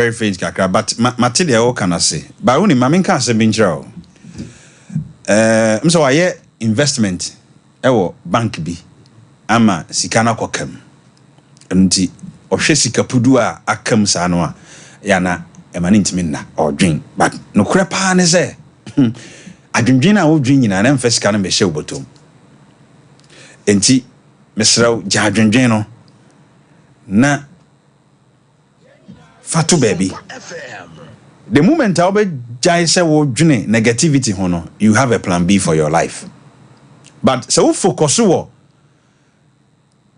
very faint kakra, but Matilda o can say. But only Mammy can't say binjao. So I investment. Ewo bank bi. Ama sikana kokam. Nti ohwe sika pudu a akam sa no a yana ema ntimi na or drink. But no krepa ne say. Adwendwen a wo dwen nyina na mfa sika no be hye obotom. Enti mesraw ja adwendwen no na fatu baby. The moment I be jai say wo dwene negativity ho no, you have a plan B for your life. But so focus wo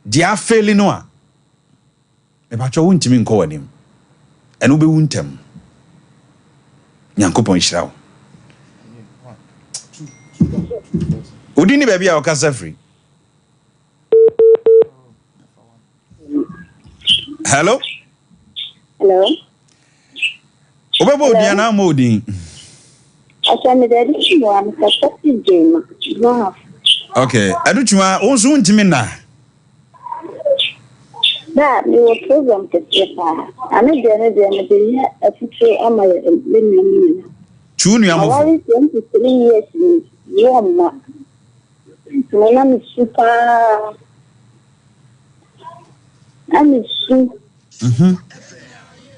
dia failing no a e ba cho wuntimi nko wanim. Eno be wuntem. Nyankopon hyirawo. Udini baby a okasa free. Hello? Hello? Obebo Diana Modin. Okay, Aduchuma, also ntimi na. That you program to paper. I know the a future on my living. Junior, I was 23 years in Roma. So I'm super. I'm super.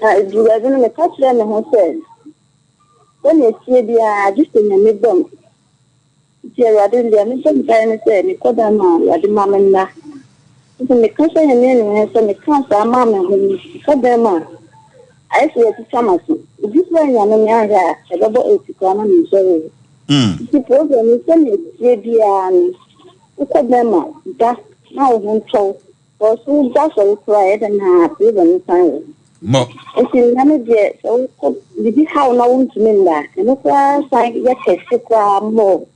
You are going to touch them and hotel. When you see just in the middle. I didn't say, Nicoda, I didn't mamma. It's a country and then some cancer, mamma, for them. I see it to Thomas. This way, I'm a young guy, a double 80 corner in Surrey. The program is sending and look at them. That's now one told. Or so that's a quiet and happy when time. It's in Namibia, so did you have no one to mean that? And look, I get a sick more.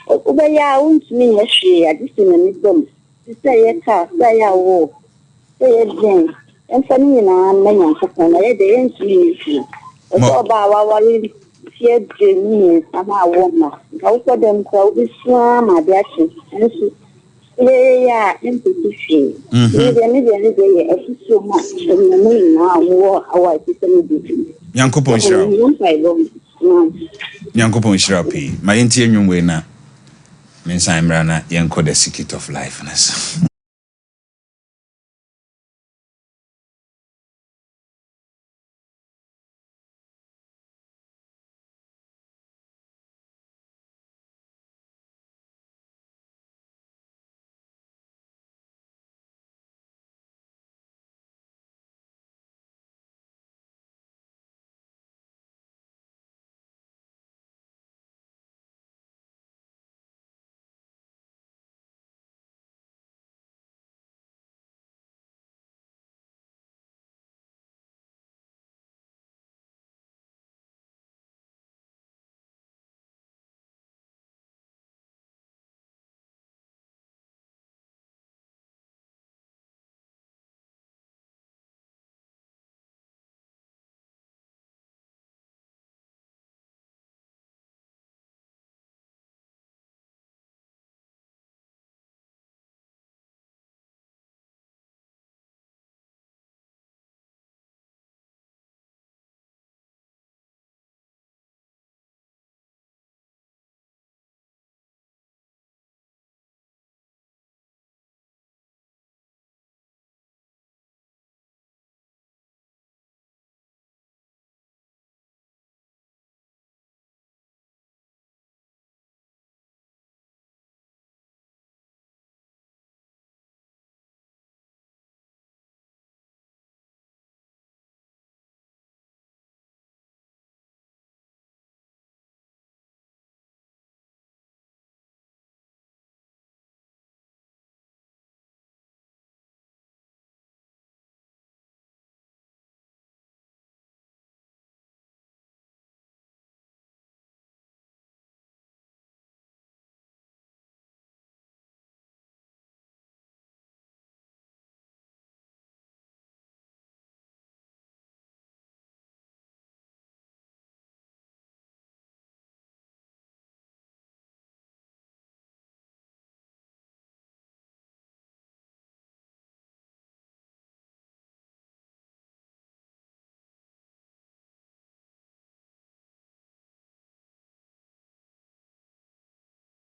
Obey our own to me yesterday, I just in the middle. Say a car, say a walk, say a drink, and for me, I'm many for the end to me. About our fear dreams, and I want go for them, call this swam, my blessing, and so. Yeah, empty. So much. Our system. Yankopon Shira P. My intending way na. Means I'm rana yanko the secret of life.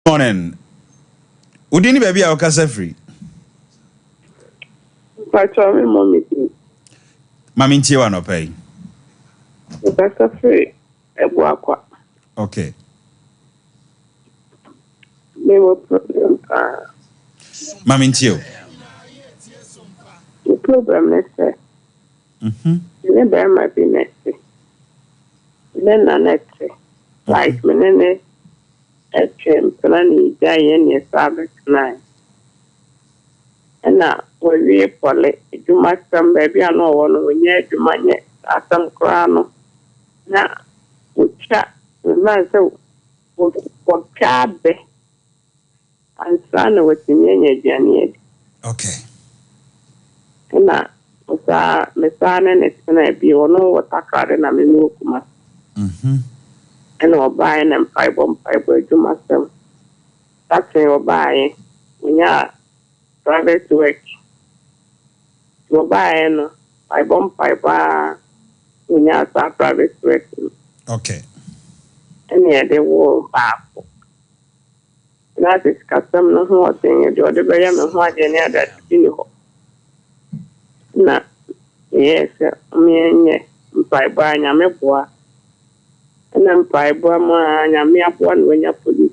Morning. Udini baby our casa free. But I'm mommy. Mami ntiwa no pay. Casa free. Ebuakwa. Okay. No problem. Mami ntio. The problem next year. The bear might be next year. Then the next year. Like me planning giant yes Sabbath night. And now we poly you must come baby I know one when you money at some crown. Now we chat we might so what cab and son with the Jenny. Okay. And now my son and it's gonna be on what I got and I'm in Mukuma. And I'll buy an pipe to myself. That's your buy when you're private work. You'll buy an pipe when you're private work. Okay. And yeah, they will back. That is custom no more thing. You do the very much any other thing. Now, yes, me and pipe by Yameboa. And then pipe by Yamiapuan when you're police.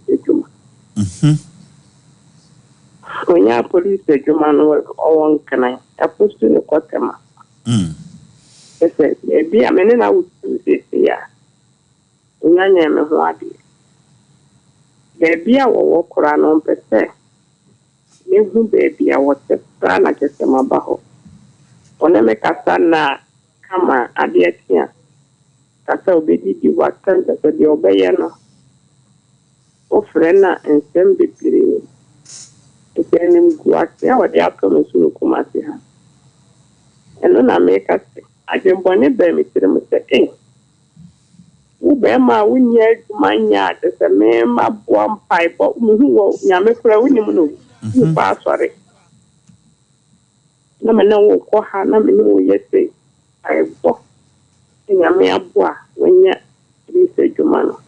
When you're police, the German work all can I post to the customer. They said, maybe I mean, I would do this here. When I am a wadi. Baby, I will walk around on per se. You baby, I was a plan at the summer baho. When I make a son, come on, I did here. That's how baby you were sent to the obeyano. Oh, friend, and send the period. If any go out there, what they are coming to come at her. And then I make us, I didn't want to bear me to them say, hey, who bear my win yet, my yard, as a man, my one pipe, but who will Yamaka win him, you pass sorry. No man, no, call her, no man, no, yes, I walk in Yamia when you say Jumano.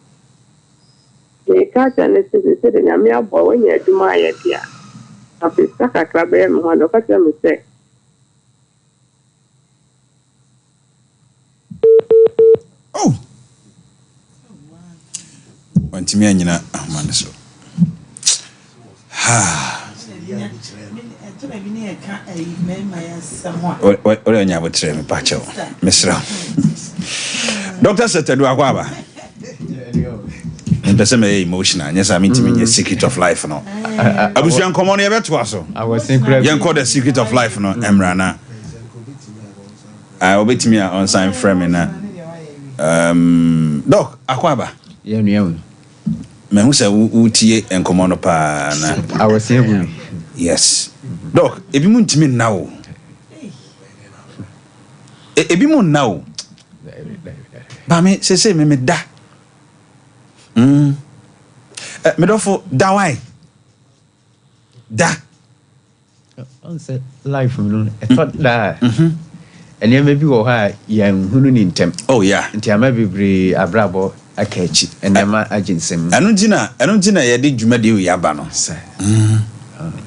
They catch and they said, in Yamia boy when you're Jumaya, dear. I've been stuck at Club and one of them say. Oh. Wantimi anyina amane so. Ha. Ore anya botre me pacho. Mesra. Doctor Setedu akwaba. Mpese me emotional. Nyesa mitimi nye secret of life no. Abusu ankomo no yebeto aso. I was secret. Yen call the secret of life no emra na. Obetimi on sign frame na. Doc akwaba. Yeah, no. Me hu se utie enkomo no pa na. I was saying yes. Doc, ebi mu ntimi na wo. Ebi mu na wo. Ba me se me da. Me do for da why? Da. On set life no. I thought that. And you maybe go high yan hunu ni ntem. Oh yeah. Nti ama bebre abrabo akachi. And ama aginsem. Anu ntina ye de dwuma de o yaba no.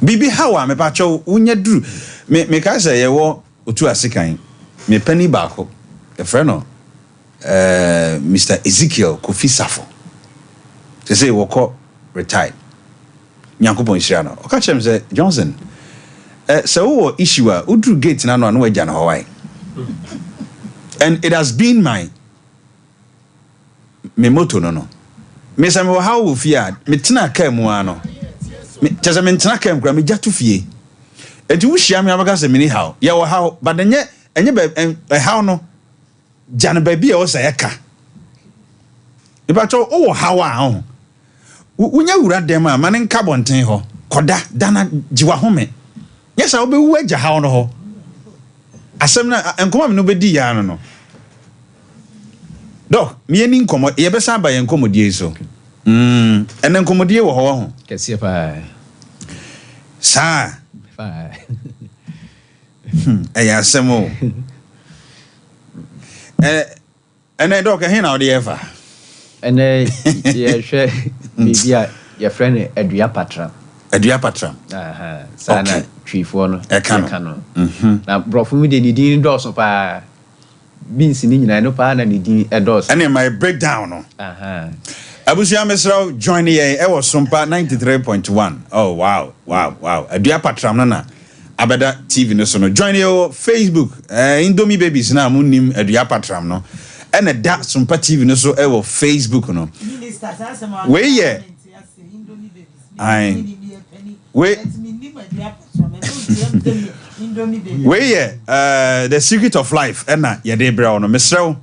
Bibi hawa me pa cho unya duru. Me ka say ye wo otu asikan. Me pani baako. E friend no. Mr. Ezekiel Kofi Safo. Say woko retired. Nyankopon hira no. O ka chem say Johnson. So wo issue a udru gate na no agya na howai. And it has been my motto no. Me say me how wo fia me tena ka mu ano. Me chese me tena ka nkura me jatu fie. Enti wo hia me abaka say me ni how. Ye wo how but enye be how no. Jana baby e wo say eka. E ba cho wo how a ho. Wonya wura dem a mane nka bonten ho. Koda dana jiwa home. Yes, I will be wager how no. Asem na enkomo no bedi ya no. Do, me ani nkomo ye be sa ba ye nkomodie so. En nkomodie wo ho. Kese pa. Sa. Fa. Ya asemo. And I do ka hin na odi efa. And ye hwe bibia your friend Edria Patra. Edria Patra. Sana Trifo no. Ekano. Na brofo mi de ni din dɔɔso pa. Beans ni nyina no pa na ni din ɛdɔɔso. And my breakdown no. Abusia mesra join here e was SOMPA 93.1. Oh wow. Edria Patra na abeda TV no so no. Join here Facebook. Indomie babies na munim Edria Patra no. And that SOMPA TV no so e Facebook no. We here. The secret of life ena yede bra no mesrew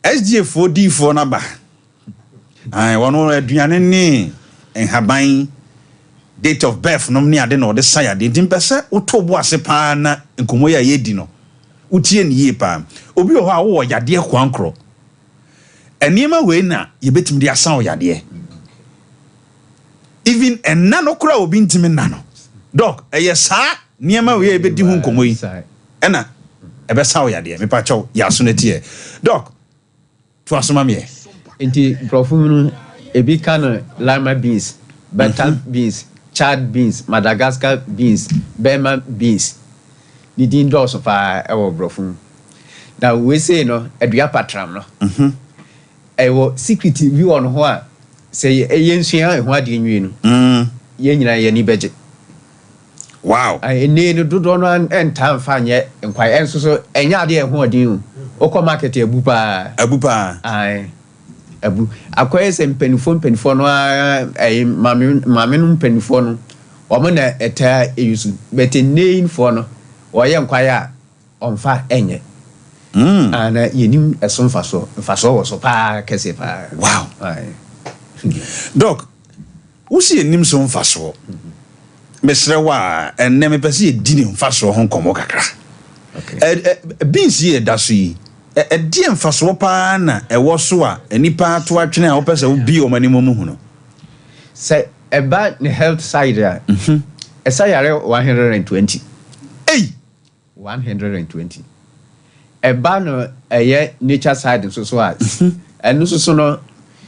SGA4D4 na ba wono aduane ni enhaban date of birth no ni ade no de saya de timpese utobo ase pa na nkomo ya yedi no utie ni ye pa obi ho a wo yade kwankro eniema we na yebetim de asan wo yade even enano kura obi ntimi nano doc sa niema we ebedi hu nkomo yi ena ebe sa wo yade me pa chaw ya so na tie doc to asoma me enti profumu ebi kan lima beans bantam beans chad beans madagascar beans burma beans ni din dɔɔso pa ewo profumu na we say no Edria Patram no ewo secret view on ho a say yensua ho ade nwie no ye nyina ye ni beje wow ene no dodo no entam fa nye nkwai enso so enya ade ho odin o ko market abu pa abu akwai se mpenifo no mame no mpenifo no o mo na eta eyusu betenein fo no o ye nkwai a onfa enye ana yenim eso mfaso wo so pa kese pa wow doc usi enim so mfaso mesrewa enne me pese edini mfaso ho nkomo kakra beans ye daso yi die mfaso pa na ewo so a enipa to atwene a wo pese wo bi o mani momu hu no say eba the health side a esa yare 120 120 eba no eye nature side so a enu so no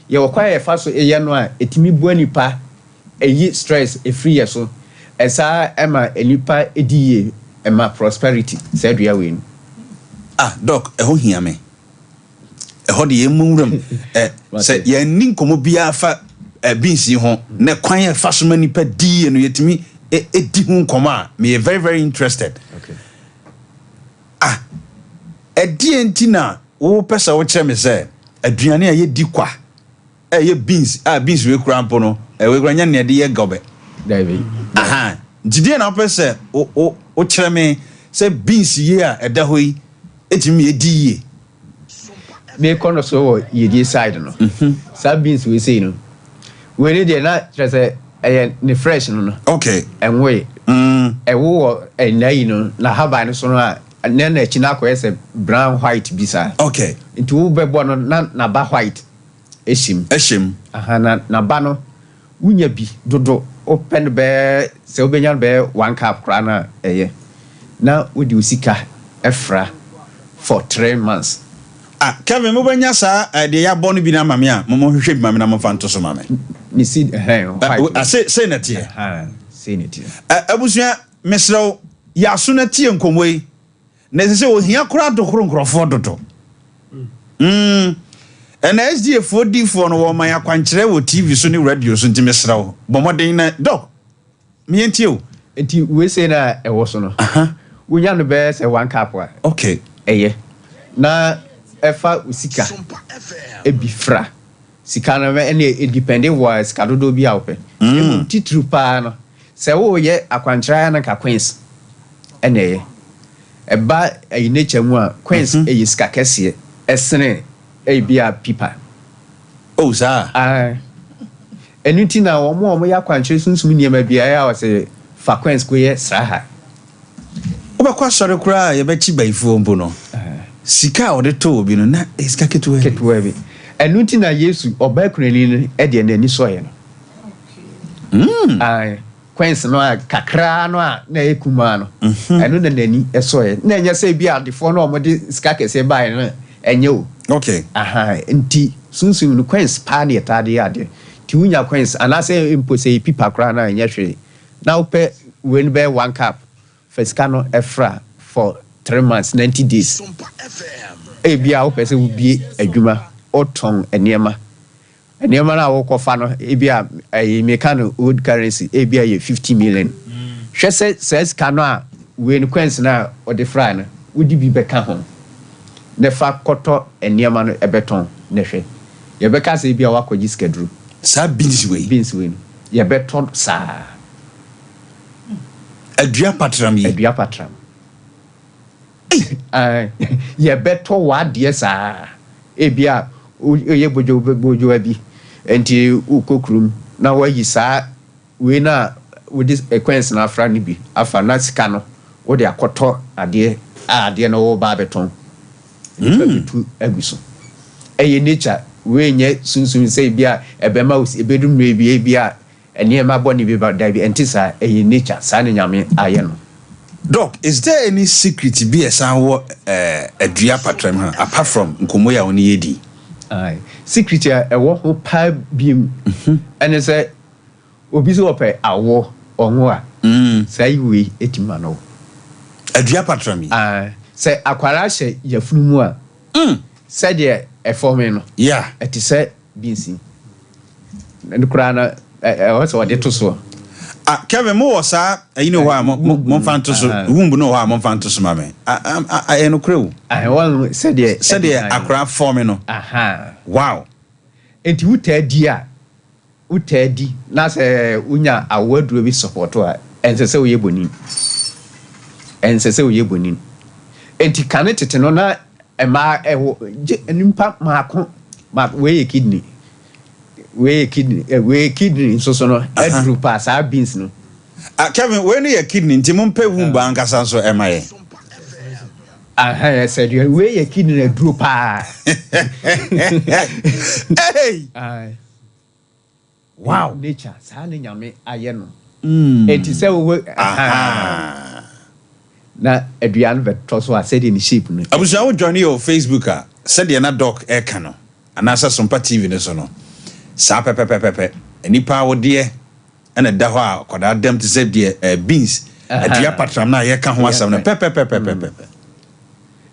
ye wakwaye faso eye no a etimi buani pa eyi stress e free yeso esa ema enipa ediye ema prosperity said we win doc eho hia me eho de yemuram se ye nin komo bia fa beans ho ne kwan ye faso mani pa die no yetimi edi hu komo a me very very interested edi entina wo pesa wo kire me se aduane a ye di kwa ye beans beans we kura mpo no we kura nya ne de ye gobe David jide na pesa o kire me se beans ye a eda hoyi etimi edi ye me kono so ye di side no sa beans we say no we need na trese ne fresh no okay enwe ewo enai no na haba no so no a na china ko ese brown white bisa okay into wo bebo no na ba white eshim na ba no wunya bi dodo open be se obenya be 1 cup kra na eye na wodi usika efra for 3 months Kevin mo benya sa de ya bonu bi na mame a mo hwehwe bi mame na mo fanto so mame ni see say na tie say na tie abusua mesrew ya so na tie nkomoi na se ohia kura dokoro nkrofo dodo and SGA4D4 no wo man yakwankyere wo TV so ni radio so ntime srawo bomoden na doc me entie o enti we say na ewo so no wonya no be say 1 cup a okay eye na efa usika ebifra sika na me e depend wa sika dodo bi a ope titru pa no se wo ye akwankyere na ka queens ene eba e nature mu a queens e sika kese esene bia pipa za enuti na omo ya kwankyere sunsum niema bia ya o se frequency ko ye saha obekwa sore kura ye be chi baifu ombo no sika o de to obi no na sika ketuwa bi enuti na Yesu obakunani no e de na ni soye no quench no kakra no na ekuma no enu na nani esoye na enya se bia defo no omo de sika kese bai no enye o okay nti sunsun no quench pa na etade ade Tiunya coins, and I say impose a pipa crana in yesterday. Now pay when bear 1 cup. Fescano Efra for 3 months, 90 days. Ebia person will be a juma or tongue and Yama. And Yamana walk of Fano, Ebia a mechanical wood currency, Ebia 50 million. She says, Canoa, when Quens now or the Frana, would you be back home? The fact Coto and Yaman a beton, Neshe. Yabeka say be a walk with schedule. Sa beans win. Ya beton, sir. A dria patram. Ya beto what, yes, sir. Ebia, ye bojo abi, and you cook room. Now, where you saw, we now with this acquaintance na Franny be, after not scano, what they are Coto, a dear no barbeton. To Eguson. A nature, when yet soon say beer, a bemouse, a bedroom may be a beer, and near my bonny be about Davy and Tissa, a nature, signing yammy, iron. Doc, is there any secret to be a sound a dria patram apart from Nkomoya on Yedi? Aye, secret a walk pipe beam, and it's a Obiso pay a war or more. Say we 80 mano. A dria patram. Aye. Say aquarashe ya flumua. Said ye a foreman. Yeah. It is said beansy. And the crana also a little so. Kevin Moore, sir, you know why Monfantos whom know why Monfantos mammy. I am no crew. I want said ye a craft foreman. Aha. Wow. And you tell dear. Utedi, Nasa Unya, a word will be support her, and so ye bonin. And so ye bonin. And he can't tell no a ma an impact mark way kidney. Way kidney, so no, Edru pass our beans no. Kevin, when you kidney, Timon Pe Wumba and Cassanso am I? I said, you way a kidney a drew pa. Hey! Wow, nature, signing yame, ayeno. It is so work. Na Adrian Vettoso said in the sheep. I was out joining your Facebooker, said the another doc air cano, and answer SOMPA TV in the sono. Sapepepepe, and nipa wo dear, and a dawa, could add them to say dear beans, a dear patram na ye can want some pepe.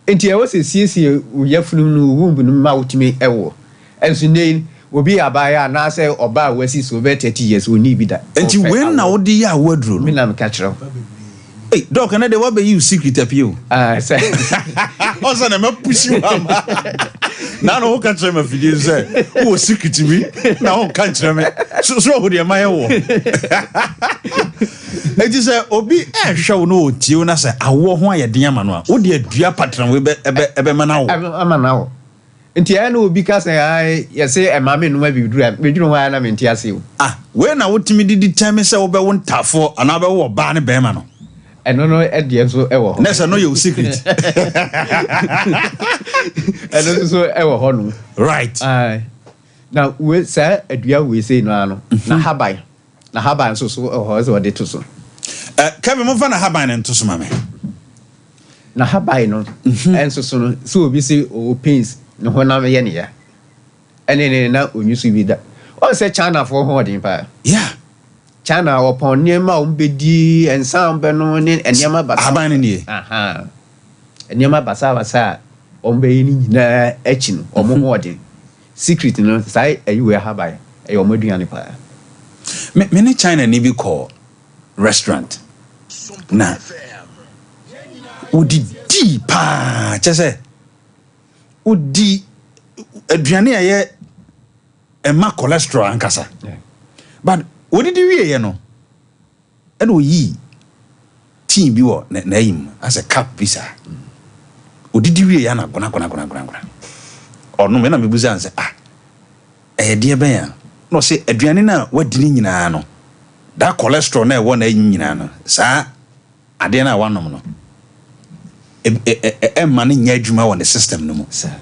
And here was a CC, we have no womb in mouth me ewo. And so name will be a buyer, and I say, or buy where she's over 30 years, we need that. And you win now, dear wardrobe. Minam catcher. Hey, Doc, and I will be you secret of you. I say, also, I'm not pushing you. Now, no country, my video say, who was secret to me? Now, country, so would you my own? It is a obi show no Tiona say, I won't why a diamano. Would you dear patron will be a man? I'm an hour. And Tiano because I say a mammy no maybe do we don't know why I'm in Tiasio. Ah, when I would to me determine so about one tap for another or Barney Bermano. I don't know at the end so ever. Next, I know your secret. And also ever honor. Right. Now we say a dear we say no. Na habai so or de to so. Kevin Mofana habai and to some mammy. Na habai no. And so we say oh pains no one am yenia. And then now when you see with that. Or say China for hoarding pa. Yeah. China upon near Mount Bedi and Sound Benon and Yama Basabani. Aha. And Yama Basava Ombeini na etching or more secret no say you were habai a Omodian empire. Many China Navy call restaurant. Na Udi deep just say Udi Adriania ye a ma cholesterol and casa. But what did you hear, no? And we team you name as a cap visa. What did you hear, Yana? Gona. Or no, when I'm a say, dear bear. No, say, Adrianina, what did you know? That cholesterol never one in sir. I didn't want no. A money yajuma on the system, no more, sir.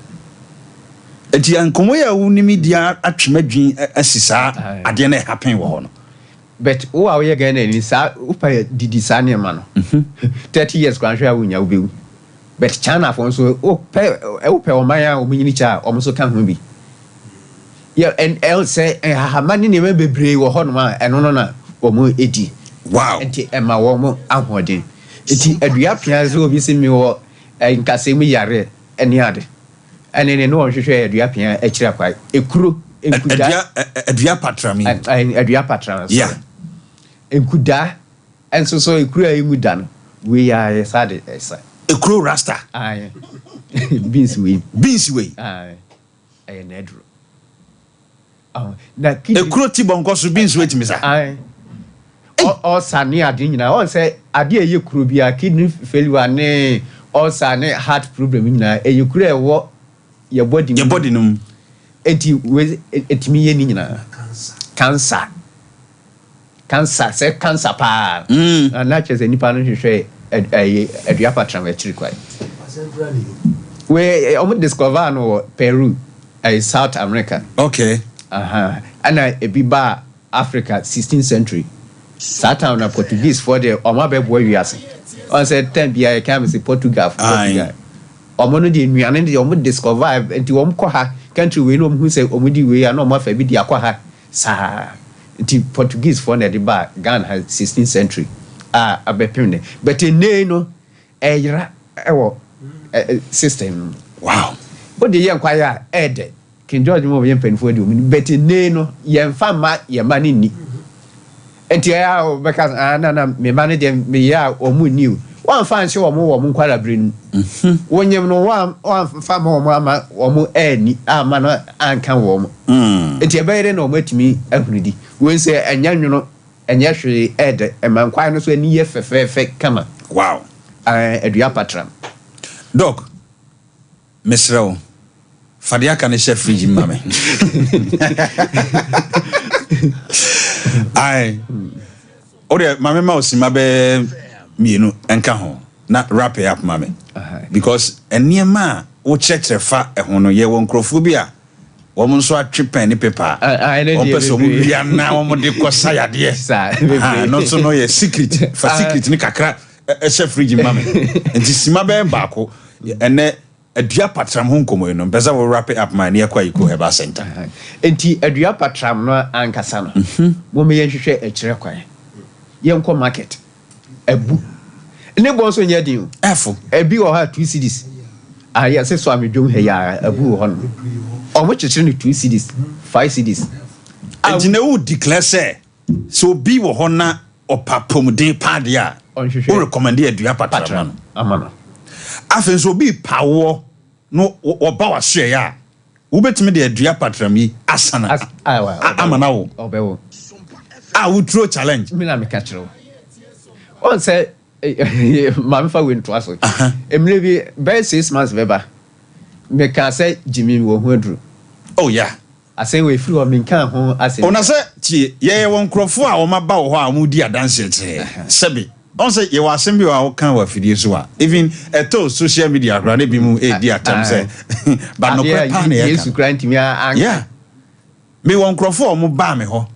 A young Comoya Unimidia at Chimedjin as Sisa, I didn't happen one. But who are we again in Upa did design man? 30 years grandchild will be. But China for so, Maya, Minicha, almost come be. Yeah, and else say money never be brave or honma and no omo edi. Wow. Enti ema womo ahoden. Enti adua piazo obi se mi wo nkase mu yare eni ade. Ene ne no hwehwe adua pia akira kwai. Ekuro enkuda adua patrami. Adua patrami. Yeah. Enkuda enso so ekuro enkuda no. We are sad esa. Ekuro rasta. Aye. Beans way. Aye. Aye nedro. Na kid ekuro ti bonko so beans way timi sa. Aye. O sane ade nyina o say ade eye kuro bia kidney failure ne o sane heart problem nyina eye kuro ewo ye body num enti we etimi ye nyina cancer say cancer pa na chese nipa no hwehwe adua patram achiri kwai we discover no Peru South America. Okay. Ana ebiba Africa 16th century. Satan na Portuguese for the omabe boy wiase. On said 10 bia can be Portugal. Omo no de nuane de omo discover enti omo kɔ ha country we no hu say omo di we na omo fa bi di akɔ ha sa enti Portuguese for na de ba Ghana 16th century abepim ne but ne no eyra ewo system. Wow. But the young choir ed King George mo yen penfo de omi but ne no yen fa ma ye mani ni enti ya because na me mani dem me ya omu new one fan show omu nkwara brin wonyem no one fa ma omu ama omu ni ama no anka wo mu enti e bayere na omu atimi ahunidi we say enya nwono enya hwe ed e man kwai no so ani ye fefefe kama. Wow. Adua patram Doc Mesrao Fadia can chef fridge mame. Ai. Ode mame ma osima be mienu enka ho na wrap it up mame. Because eniema wo chechefa ehun no ye won krofo bia wo mo so atwe pen ni paper. O person mo bia na wo mo de kosa yade. No so no ye secret. For secret ni kakra chef fridge mame. Enti sima be baako ene adua patram ho nkomo no mpeza wo wrap it up man ne akwa yiko Herbal Center. Enti adua patram no ankasa no mo me yenhwehwe akire kwan yenko market abu ne bo so nya din efo abi o ha 2 cedis ya se so amedwom he ya abu ho no o mo chichire ni 2 cedis 5 cedis enti na wo declare say so bi wo ho na opapom den pade a o recommend adua patram no amana afen so bi pawo no oba wa hwe ya wo betime de adua patram yi asana amana wo obewo we throw challenge me na me catch ro on say mama fa win to aso emle bi by 6 months beba me can say Jimmy wo hu adru. Oh yeah, I say we free o me kan ho ase ona say tie ye won krofo a o ma ba wo ho a mu di adanse tie sebi on say ye wa asem bi wa kan wa fidie so a even eto social media kra na bi mu e di atam say ba no kra pa na ye Yesu grant me an yeah me won krofo o mu ba me ho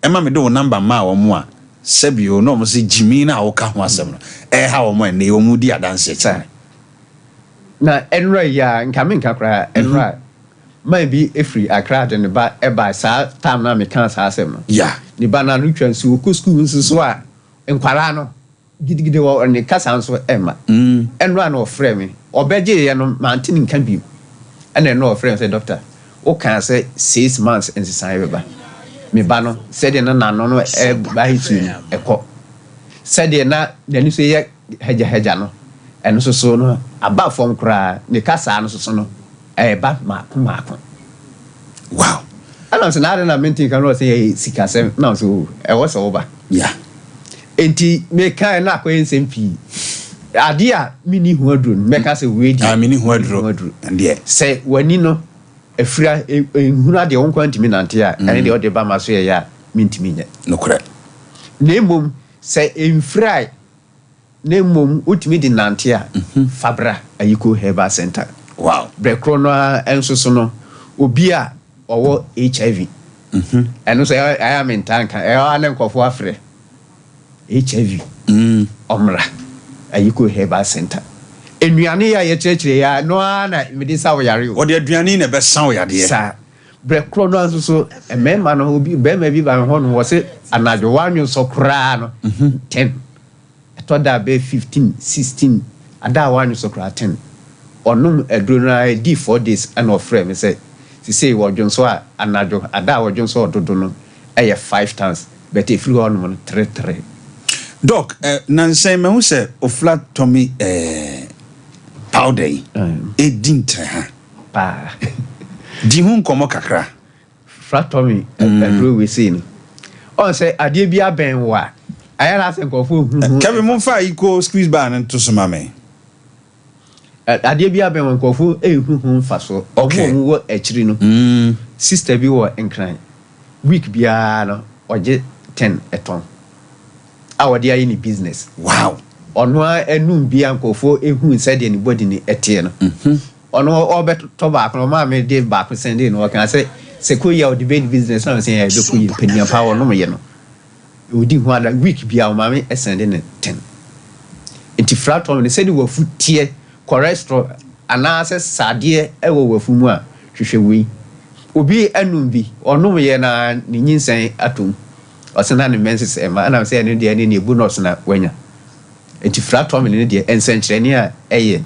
e ma me do number ma wo mu a sebi o no mo say Jimmy na wo ka ho asem no ha wo mo ne wo mu di adanse tie na enra ya nka kra enra maybe every Accra de ba e ba sa time na me kan sa asem no yeah ni ba na no twansu ko school nso a enkwara no gidigide wo ne kasa nso ema enra no frɛ me obeje ye no mantini nka bi ene no frɛ say doctor o kan say 6 months ensisan beba me ba no said na no e ba hitu ekɔ said na dani so ye haja no eno so no aba fom kra ne kasa no so no ba maako wow ana so na maintain kan ro say sikasem na so e wo so ba yeah enti me kan na akɔ ensem pi ade a mini hu aduro me ka say we di mini hu aduro and say wani no afira ehuna de won kwantimi nante a ene de ode ba ma so ya mintimi nya no kra na mom say enfrai na mom utimi di nante a fabra ayiko Herbal Center. Wow. Brekro no enso so no obi a owo HIV eno so I am in tanka e ane nkofo afre HIV omra ayiko Herbal Center enuane ya ye kyerɛkyerɛ ya no na me di sa wo yare o de aduane na be san wo yade sa Brekro no so a man who be maybe by one was it another one so crano 10. I thought that be 15, 16, and that one so cra 10. Or no a drone D 4 days and of frame say what John saw another that was John saw to do no 5 times, but if you on 3. Doc, Nancy, me who say oflat Tommy powder e dintre ha pa di hu nkomo kakra flat Tommy do we see no on say ade bia ben wa ayara se nkofo hu Kevin mo fa equal squeeze bar nto so mame ade bia ben nkofo hu fa so obo wo akiri no sister bi wo enkran week bia no oje 10 eton awade ayi ni business wow ono enum bia nkofo ehu said anybody ni etie no ono obeto back no ma me dey back send no kan say sekoya o debate business na say e do ko penia power no me no odi hu ada week bia o ma me send ne 10 enti flat on say we fu tie cholesterol ana say sade e we fu mu a hwehwe wi obi enum bi ono ye na ni nyinsan atom osena ne menses e ma na say ne de ne bonus na wanya enti flat on ne de ensenkyerene a eye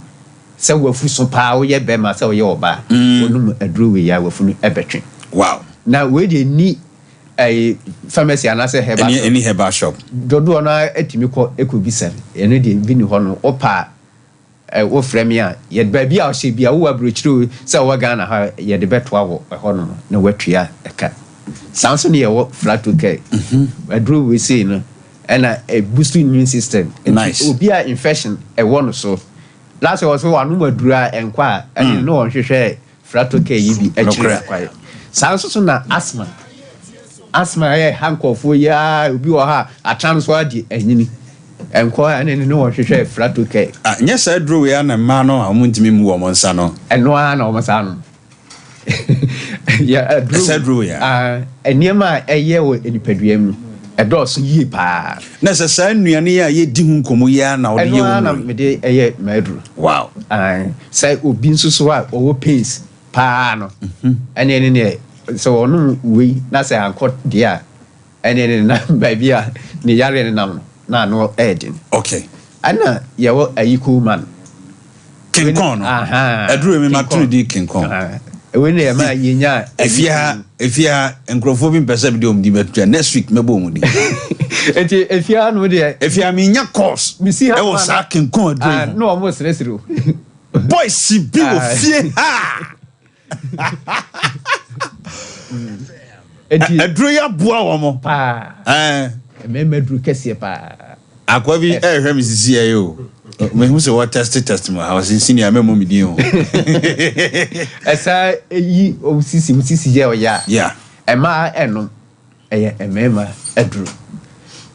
se wafu so pa wo ye be ma se wo ye oba onum aduru we ya wafu no ebetwe wow na we de ni pharmacy ana se herbal any herbal shop dodo na atimi ko ekobisa ene de bi ni ho no opa wo frame a ye ba bia o she bia wo abrochiro se wo Ghana ha ye de beto awo ho no na watua eka Samson ye wo flat okay aduru we say no and a boost immune system nice obi a infection e wo no so last was one madura enkwa and no hwehwe flat okay yibi akire akwai sanso na asthma e hankofo ya obi wo ha atranso ade anyini enkwa and no hwehwe flat okay nya sa dro we na ma no amuntimi mu wo monsa no eno na wo monsa no ya dro ya eniema eye wo enipaduam edos yie pa na sa nnuane ya ye di hu nkomo ya na odi ye wo na me de eye madru wow say obi nsusu a owo pace pa no ene ne so onu we na say ankot dia ene na ba bia ne yare ne nam na no edin okay ana ye wo ayiku man King Kong adru me matru di King Kong we ne ma yenya efia enkrofo bi mpese bi de omdi betua next week mebo omdi enti efia no de efia me nya course misi ha e wo sa King Kong adru no mo sresiro boy si bi wo fie ha enti adru ya boa wo mo pa me madru kese pa akwa bi hwe mi sisi ya yo me hu se what testimony I was in senior memo mi din o esa yi o sisi je o ya yeah ema eno eye emema adru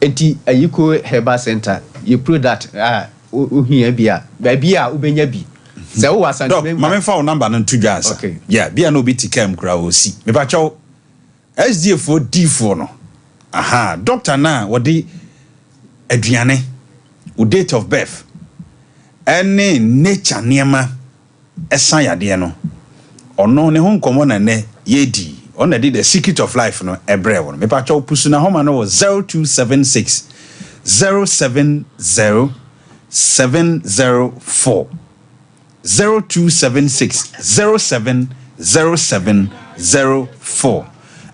enti ayiko herbal center you product ohia bia ba bia ubenya bi se wo asanti me ma me fa o number no tudwa asa okay yeah bia no biti kam kra o si me ba chaw SDF D4 no aha doctor na wodi aduane o date of birth any nature niema esan yade no ono ne ho nkomo na ne yedi on na the secret of life no ebre won me pa chaw pusu na homa no 0276 070 704 0276 070704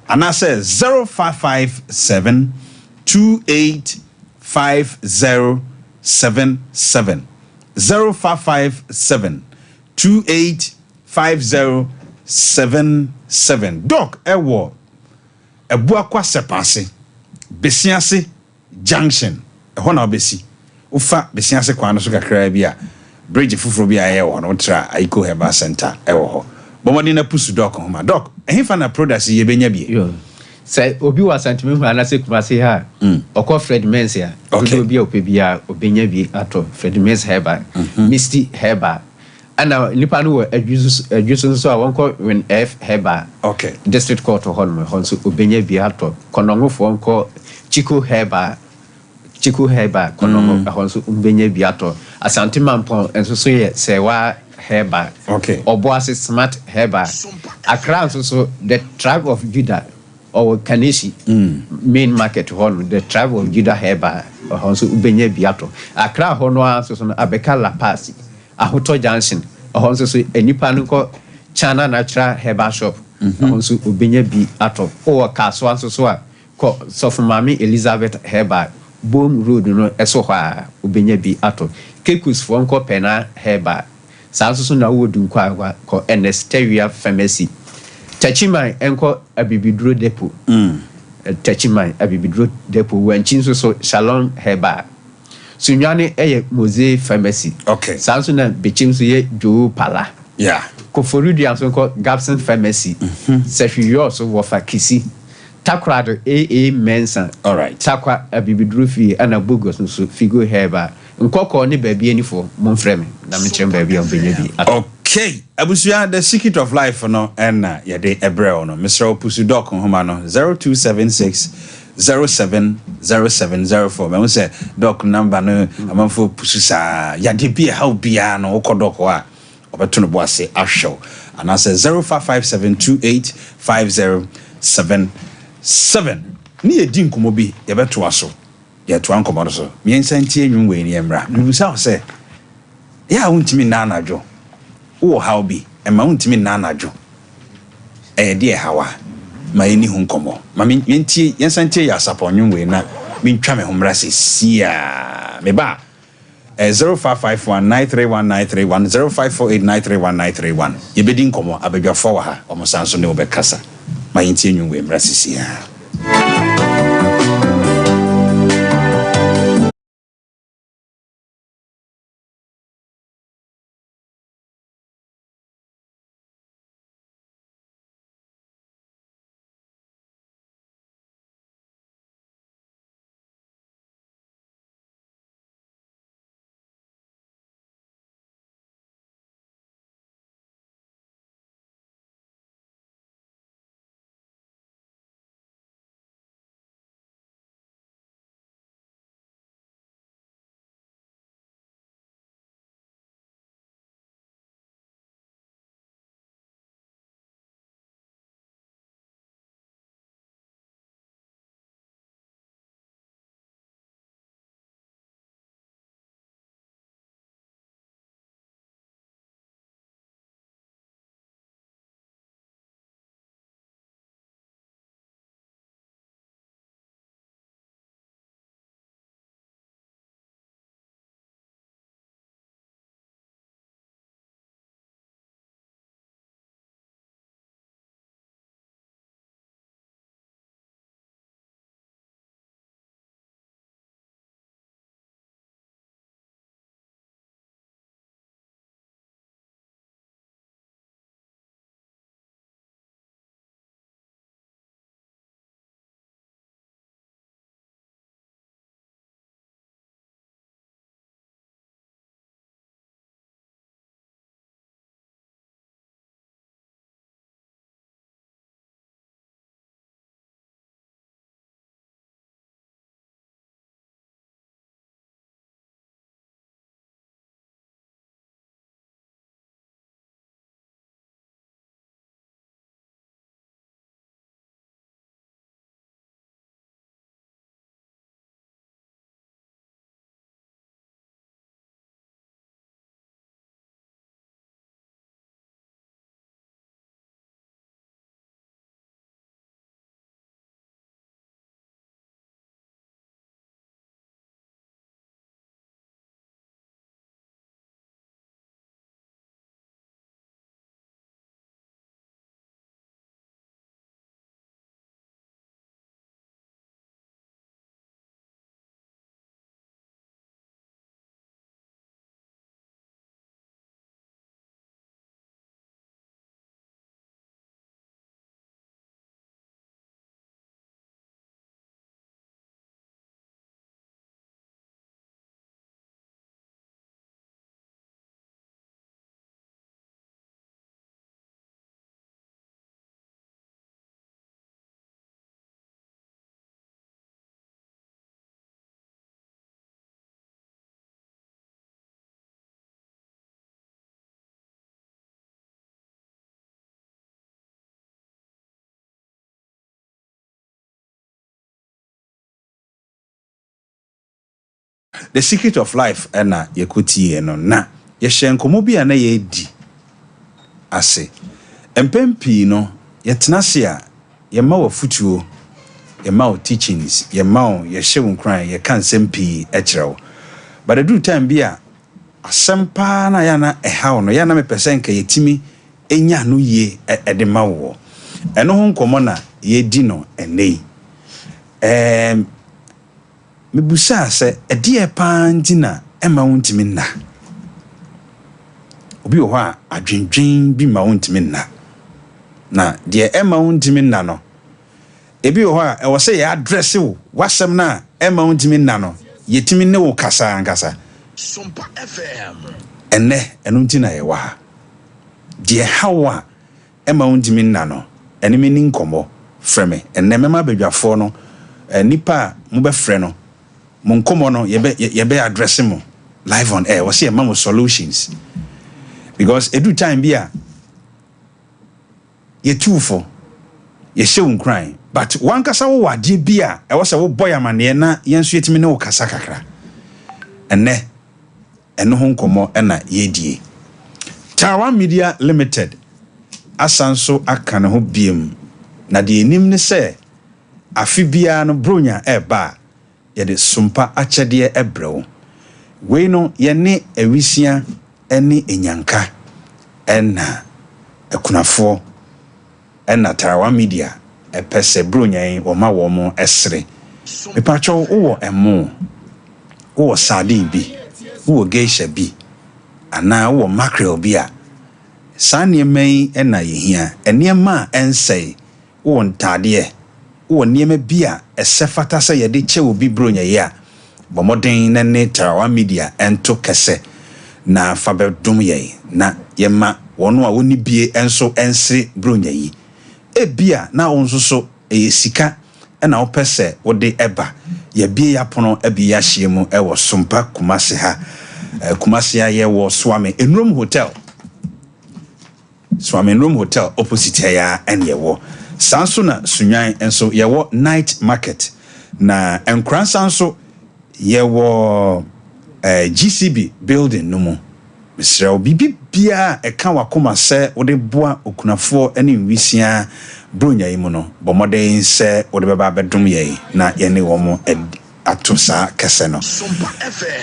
and I says 0557 285077 0557 285077 doc ewo ebua kwa sepase besiase junction ho na obesi ufa besiase kwa no so kakra bia bridge fufuro bia ye wo no tra Aiko Herbal Center ewo ho bomodi na pusu doc ho ma doc ehifa na products ye benya bie say obi wa santimehu anase kumase ha okọ Fred Men's ya obi ope bia obenya bi ato Fred Men's Herbal Misty Herbal ana nipa no adwusu so a wonko when F Herbal okay district court ho no ho so obenya bi ato konongofo nko Chico Herbal konongo ho so obenya bi ato Asante Mampon enso so ye sewa Herbal okay Oboase Smart Herbal Accra so the tribe of Judah or Kanesi main market hall the tribe of Judah Herbal also Ubenya Biato. Accra Honoa so Abeka La Paz, Ahoto Junction, also so enipa no ko China Natural Herbal Shop, also Ubenya Biato or Kaswan so ko Sofumami Elizabeth Herbal Boom Road no eso ha Ubenya Biato. Kekus for ko Pena Herbal. Sanso na wo dun kwa ko Ernesteria Pharmacy. Tachiman enko abibidro depot. Tachiman abibidro depot wanchin so Shalom Herbal. Sunyane eye Mose Pharmacy. Okay. Sanso na bechim so ye Jo Pala. Yeah. Ko Forudi so ko Gabson Pharmacy. Sehwiyo so wo fa Kisi. Takrado AA Mensa. All right. Takwa abibidro fi ana Bogos so Figo Herbal. Nkoko ni baby any for mon frame na me chem baby on benyabi. Okay. Abusia the secret of life no and ya de ebre no. Mr. Opusu doc homa no 0276 070704. Me say doc number no amanfo pusu sa ya de bia how bia no okodoc a obeto no bo ase ahwew. And I say 0557285077. Ni edi nkomo bi ye beto aso. Ya to ankomo so me nsantie nwun we ni emra nubusa say ya wuntimi na anajo wo how bi e ma wuntimi na anajo e de hawa ma eni hu nkomo ma me ntie yensantie ya sapo nwun we na me ntwa me homra se sia me ba 0551931931 0548931931 ye bedi nkomo abadwafo wa ha omosanso ne obekasa ma yentie nwun we emra se sia the secret of life ena yekuti no na yehye nkomo bia na yedi ase empempi no yetenase a yema wa futuo yema wa teachings yema wo yehye wonkran ye kan sempi ekyerɛw but the time bia asempa na ya na ehaw no ya na mepese nka yetimi enya no ye ede ma wo eno ho nkomo na yedi no enei mebusa se ede panti na ema wontimi na obi wo ha adwendwen bi ma wontimi na de ema wontimi na no ebi wo ha e wo se ya address wo wasem na ema wontimi na no yetimi ne wo kasa ankasa SOMPA FM eno ntina ye wa ha de hawa ema wontimi na no ene me ni nkomo freme enne mema badwafo no nipa mu be frɛ no mo nkomo no ye be address mo live on air wo se ema mo solutions because edu time bia ye tufo ye shewu crying but one kasa wo wade bia e wo se wo boy amane na yenso yetimi ne wo kasa kakra enne eno ho nkomo na yedie Taiwan Media Limited asanso aka ne ho biem na de enim ne se afibia no bronya eba ye de SOMPA akyede ebrewo we no ye ne awisia eni enyanka ena ekunafo ena Taiwan Media epese bronyan oma wo mo esre mepacho wo emo wo sardine bi wo geisha bi ana wo mackerel bi a sane mai ena yehia enema ensei wo ntade wo niema bi a esefata se ye de che obi bronyan ya bomoden na ne Taiwan Media ento kese na fabedum ye na yema wono a woni bie enso ense bronya yi ebia na wonso so sika na wo pese wo de eba ye bie ya pono abi ya hyiemu e wo SOMPA Kumase ha Kumase ya ye wo Swami Enrom Hotel opposite ya enye wo sanso na sunwan enso ye wo night market na enkran sanso ye wo GCB building no mu Mr. Bibi bia eka wakoma se wode boa okunafo ene nwisia bronya yi mu no bomoden se wode beba bedum ye na ye ne wo mo atosa kese no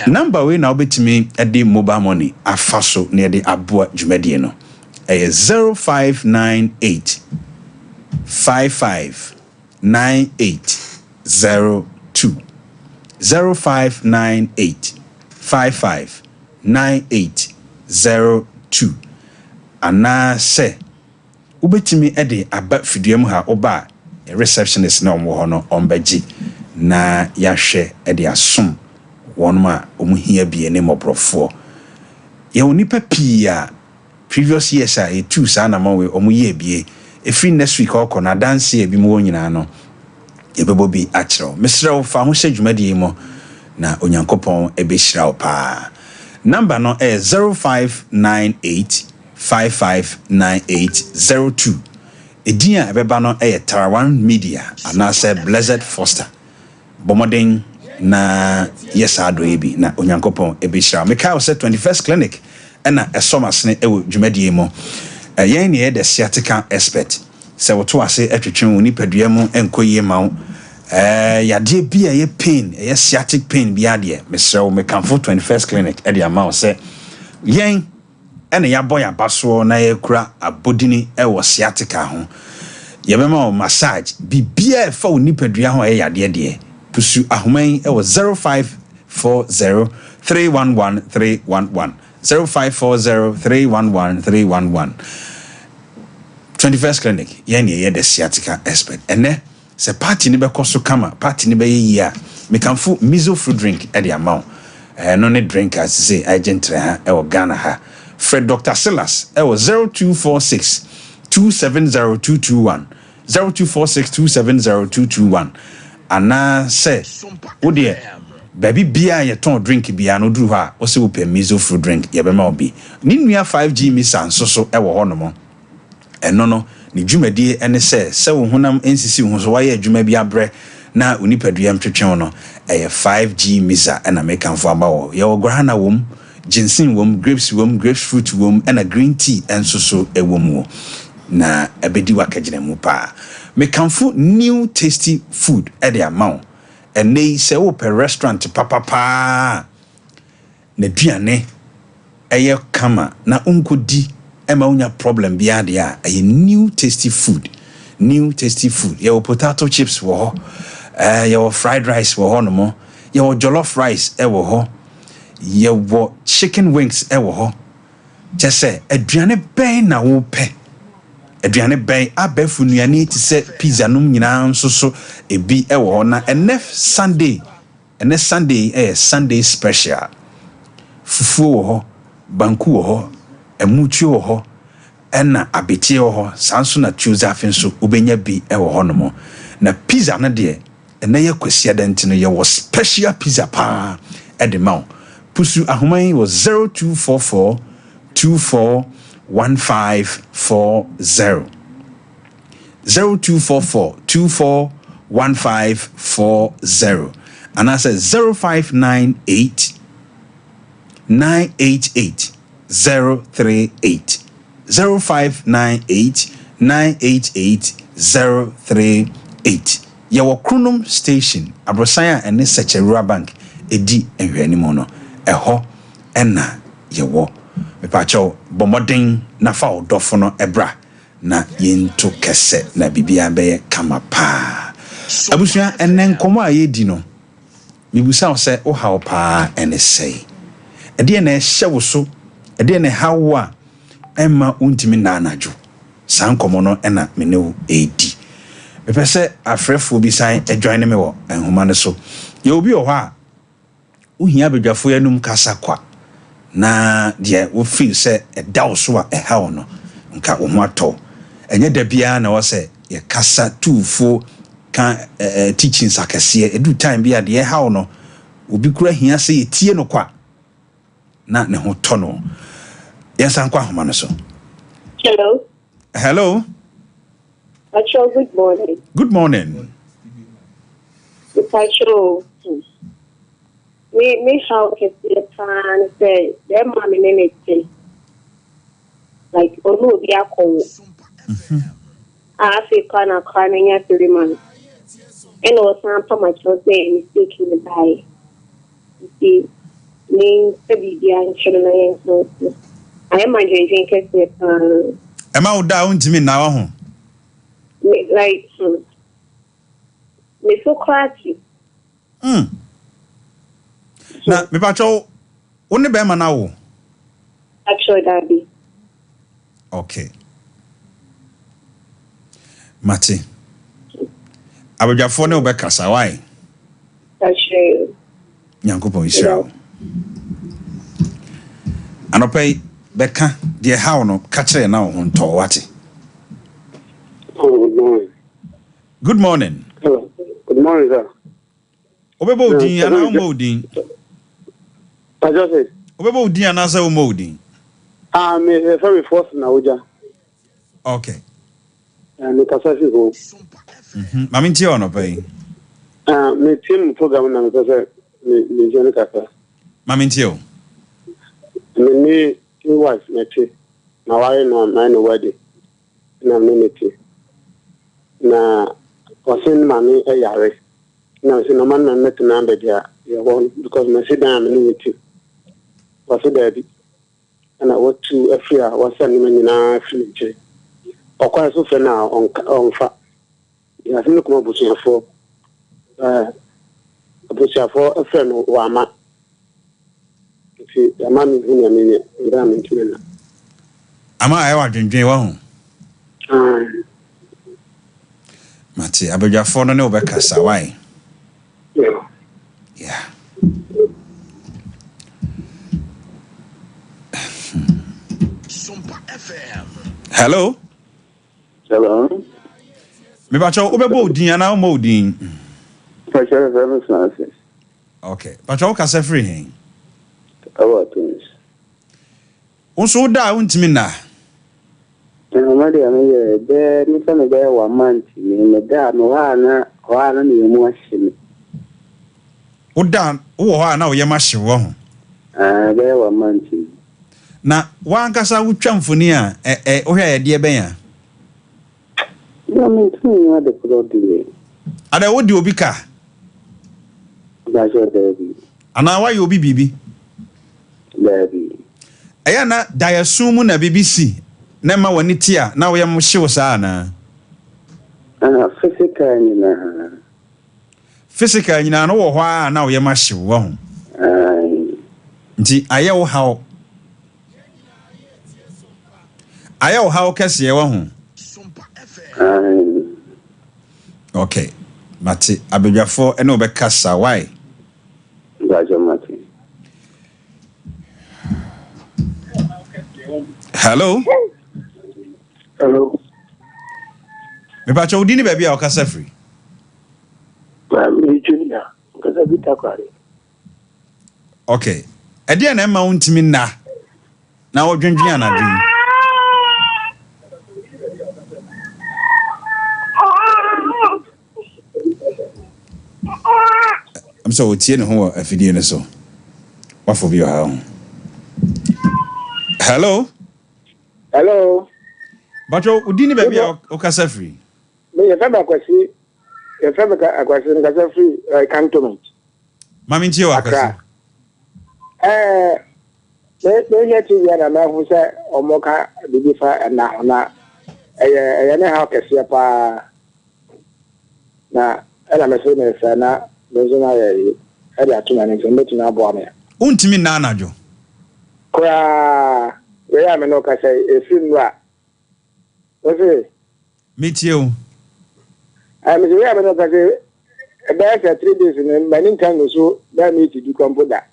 number we na obetimi ede mobile money afaso na ede aboa dwumadie no 0598 559802 0598 559802 ana se ubetimi ede aba fiduam ha oba receptionist na omwo ho no ombaji na yahwe ede asom wonma omuhia bie ne mobrofo ye onipa pia previous years a etu sa na mawe omuye bie efri next week okona dance e bi mo nyina no yebebo bi achiro mesrew fa ho hye mo na onyankopon ebehira pa number no 0598 559802 edia ebeba no Taiwan Media anase Blessed Foster bomoden na yesado ebi na onyankopon ebehira meka se 21st clinic na esomas ne ewo dwumadie mo yen ne the sciatica expert se woto ase atwetwen oni padua mu enkoyie ma yade bia ye pain ye sciatic pain bia de mesrew mekamfo 21st clinic e de ama se yen ene ya boy abaso na ye kura abodini e wo sciatica ho ye bema o massage bibia e fa oni padua ho e yade de pusu ahoman e wo 0540311311 0540311311 21st clinic yen ye the sciatica expert ene se party ni be koso kama party ni be yia mekamfo miso fruit drink e de amount no ne drink as say agent ha e wo Ghana ha Fred Dr. Silas e wo 0246 270221 0246 270221 ana se wo de baby bia ye ton drink bia no duru ha o se wo pe miso fruit drink ye be ma obi ni nua 5G misa nsoso e wo hono mo eno no ni dwumadie ene se wo honam ensisi ho so waye adwuma bi abre na unipadua mtwetwe no 5G misa na mekanfo abawo ye ogorana wom ginseng wom grapefruit wom and a green tea enso so ewom wo na ebedi wakagina mu pa mekanfo new tasty food at the amount and they say per restaurant papa na duane eye kama na unkodi ema unya problem bia de a new tasty food your potato chips wo ho your fried rice wo ho no mo your jollof rice wo ho your chicken wings wo ho just say aduane ben na wo pe aduane ben abefu nuane ti se pizza num nyina nso so ebi wo ho na enough Sunday Sunday special fufu wo ho banku wo ho emuchu wo ho ena abetie wo ho sanso na Tuesday afenso obenya bi wo ho no mo na pizza na de ena ye kwasia denti no ye wo special pizza pa edema pusu ahoman was 0244 241540 0244 241540 and I said 0598 988 038 0598 988 038 Yawo Kronum Station Abrosaya and such a bank edi enhwani no eho ena yewo mepacho bomodin na fa odofo no ebra na yento kese na bibia be kama pa abusua enen komo ayedi no mibusa o se o hawo pa ene sei ede na ehye wo so ede na hawo a emma untimi na anajo san komo no ena menewu edi mepese afrefo bi san adwan me wo enhoma ne so ye obi o ho a uhia bedwafo yanum kasa kwa na de wo feel se edawo so a ehawo no nka wo ho ato enye da bia na wo se ye kasa tufo kan teachings akese edu time bia de ehawo no obi kura hia se yetie no kwa na ne ho to no yesan kwa homa no so. Hello. Pacho, good morning. Good morning. Pacho, me how can the plan say their mommy nene like onu bi akọ. I feel kind of climbing at 3 months. And also some my child say mistake in the buy. You see, me baby and children so I am my drinking the Am I down to me now? Like me so crazy. Na me pacho woni be ma na wo. Actually daddy. Okay. Mate. Abadwafo ne obekasa why? Actually. Nyankopon Israel. Anopai beka de how no ka kire na wo nto wate. Good morning. Good morning. Hello. Good morning, sir. Obebo odin ana o modin. I just said. Obebo odin ana sa o modin. Me very first na oja. Okay. Me kasa fi go. Mami nti ono pai. Me team program na me kasa me jeni kasa. Mami nti o. Me wife me ti. Na wari no no wedding. Na me me ti. Na osin mami e yare. Na se no man na met na be dia. Because me sit down me with you. Was there and I want to every hour was sending me na free. Or quite so for now on fat. Yeah, I come up with for a friend who am at. See, the man is in a minute, I'm in China. Am I drinking one? Mate, abadwafo no ne obekasa why? Yeah. SOMPA FM. Hello. Hello. Me pacho obebo odin ana o modin. Pacho very fancy. Okay. Pacho o kasa free hen. About things. Unso da untimi na. Mama de ame de ni fa me be 1 month ni da no wa na ni mu ahye. Udan wo ho na wo ye ma hye wo ho. Be 1 month. Na wankasa wutwa mfoni a wo hwe ye de ben ya. No me tun wa de product. Ada wo di obi ka. Da jo de bi. Ana wa ye obi bibi. Da bi. Eya na diasumu na BBC na ma wani tia na wo ye mo hyew saa na. Physical ni na. Physical nyina no wo ho a na wo ye ma hyew wo ho. Nti aye wo hawo. Aye wo hawo kase ye wo ho. Okay. Mate abedwafo ene obekasa why? Dajo mate. Hello. Hello. Me pa cho udini baby a okasa free. Me junior. Kasa bita kware. Okay. Ede na ma untimi na wo dwendwen anadwen. I'm so tie ne ho afidie ne so. What for your home? Hello. Hello. Bacho udini baby a okasa free. Me ye fema kwasi. Ye fema akwasi nkasa free cantonment. Mami ntie wa kwasi. Me ye ti ya na ma hu se omoka bibi fa na eye ne ha kese pa na ela me se ne fa na mezo na ye ela atuma ne nso metu na abo me Untimi na anajo. Kwa we ya me no ka say efim wa ofe Metie o. me we ya me no ka say about 3 days in many times so that me to do computer.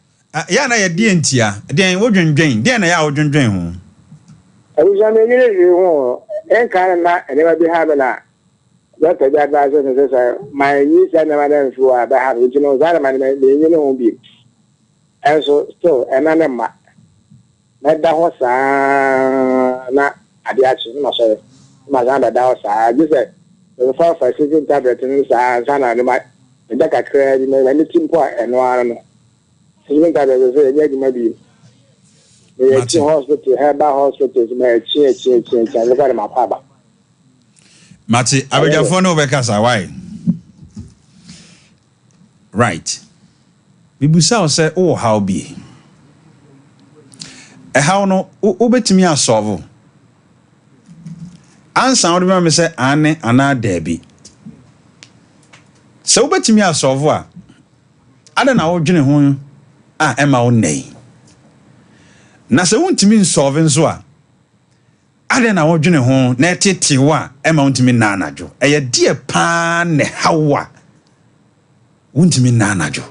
Ya na ye die ntia. Den wo dwendwen. Den na ya wo dwendwen ho. Abuja me nyere ho enka na enema bi ha na that the advisor says my niece and madam who are have which you know that man me ho bi. And so still another ma na da ho sa na ade achi na so ma za da ho sa just the for season tablet ni sa na ma da ka kra di me ni timpo eno ara no season tablet so ye ma bi the hospital Herbal hospital me chi look at my papa Mate abejafo no bekasa why? Right. Bibusa o say oh how be. How no obetimi asolve. Ansa wo dem me say ane ana dabi. Se obetimi asolve a ada na wo dwene ho a ema wo nei. Na se wontimi nsolve nso a ade na wo dwene ho na etetewo a ema wontimi na anajo. Eye die pa ne hawa. Wontimi na anajo.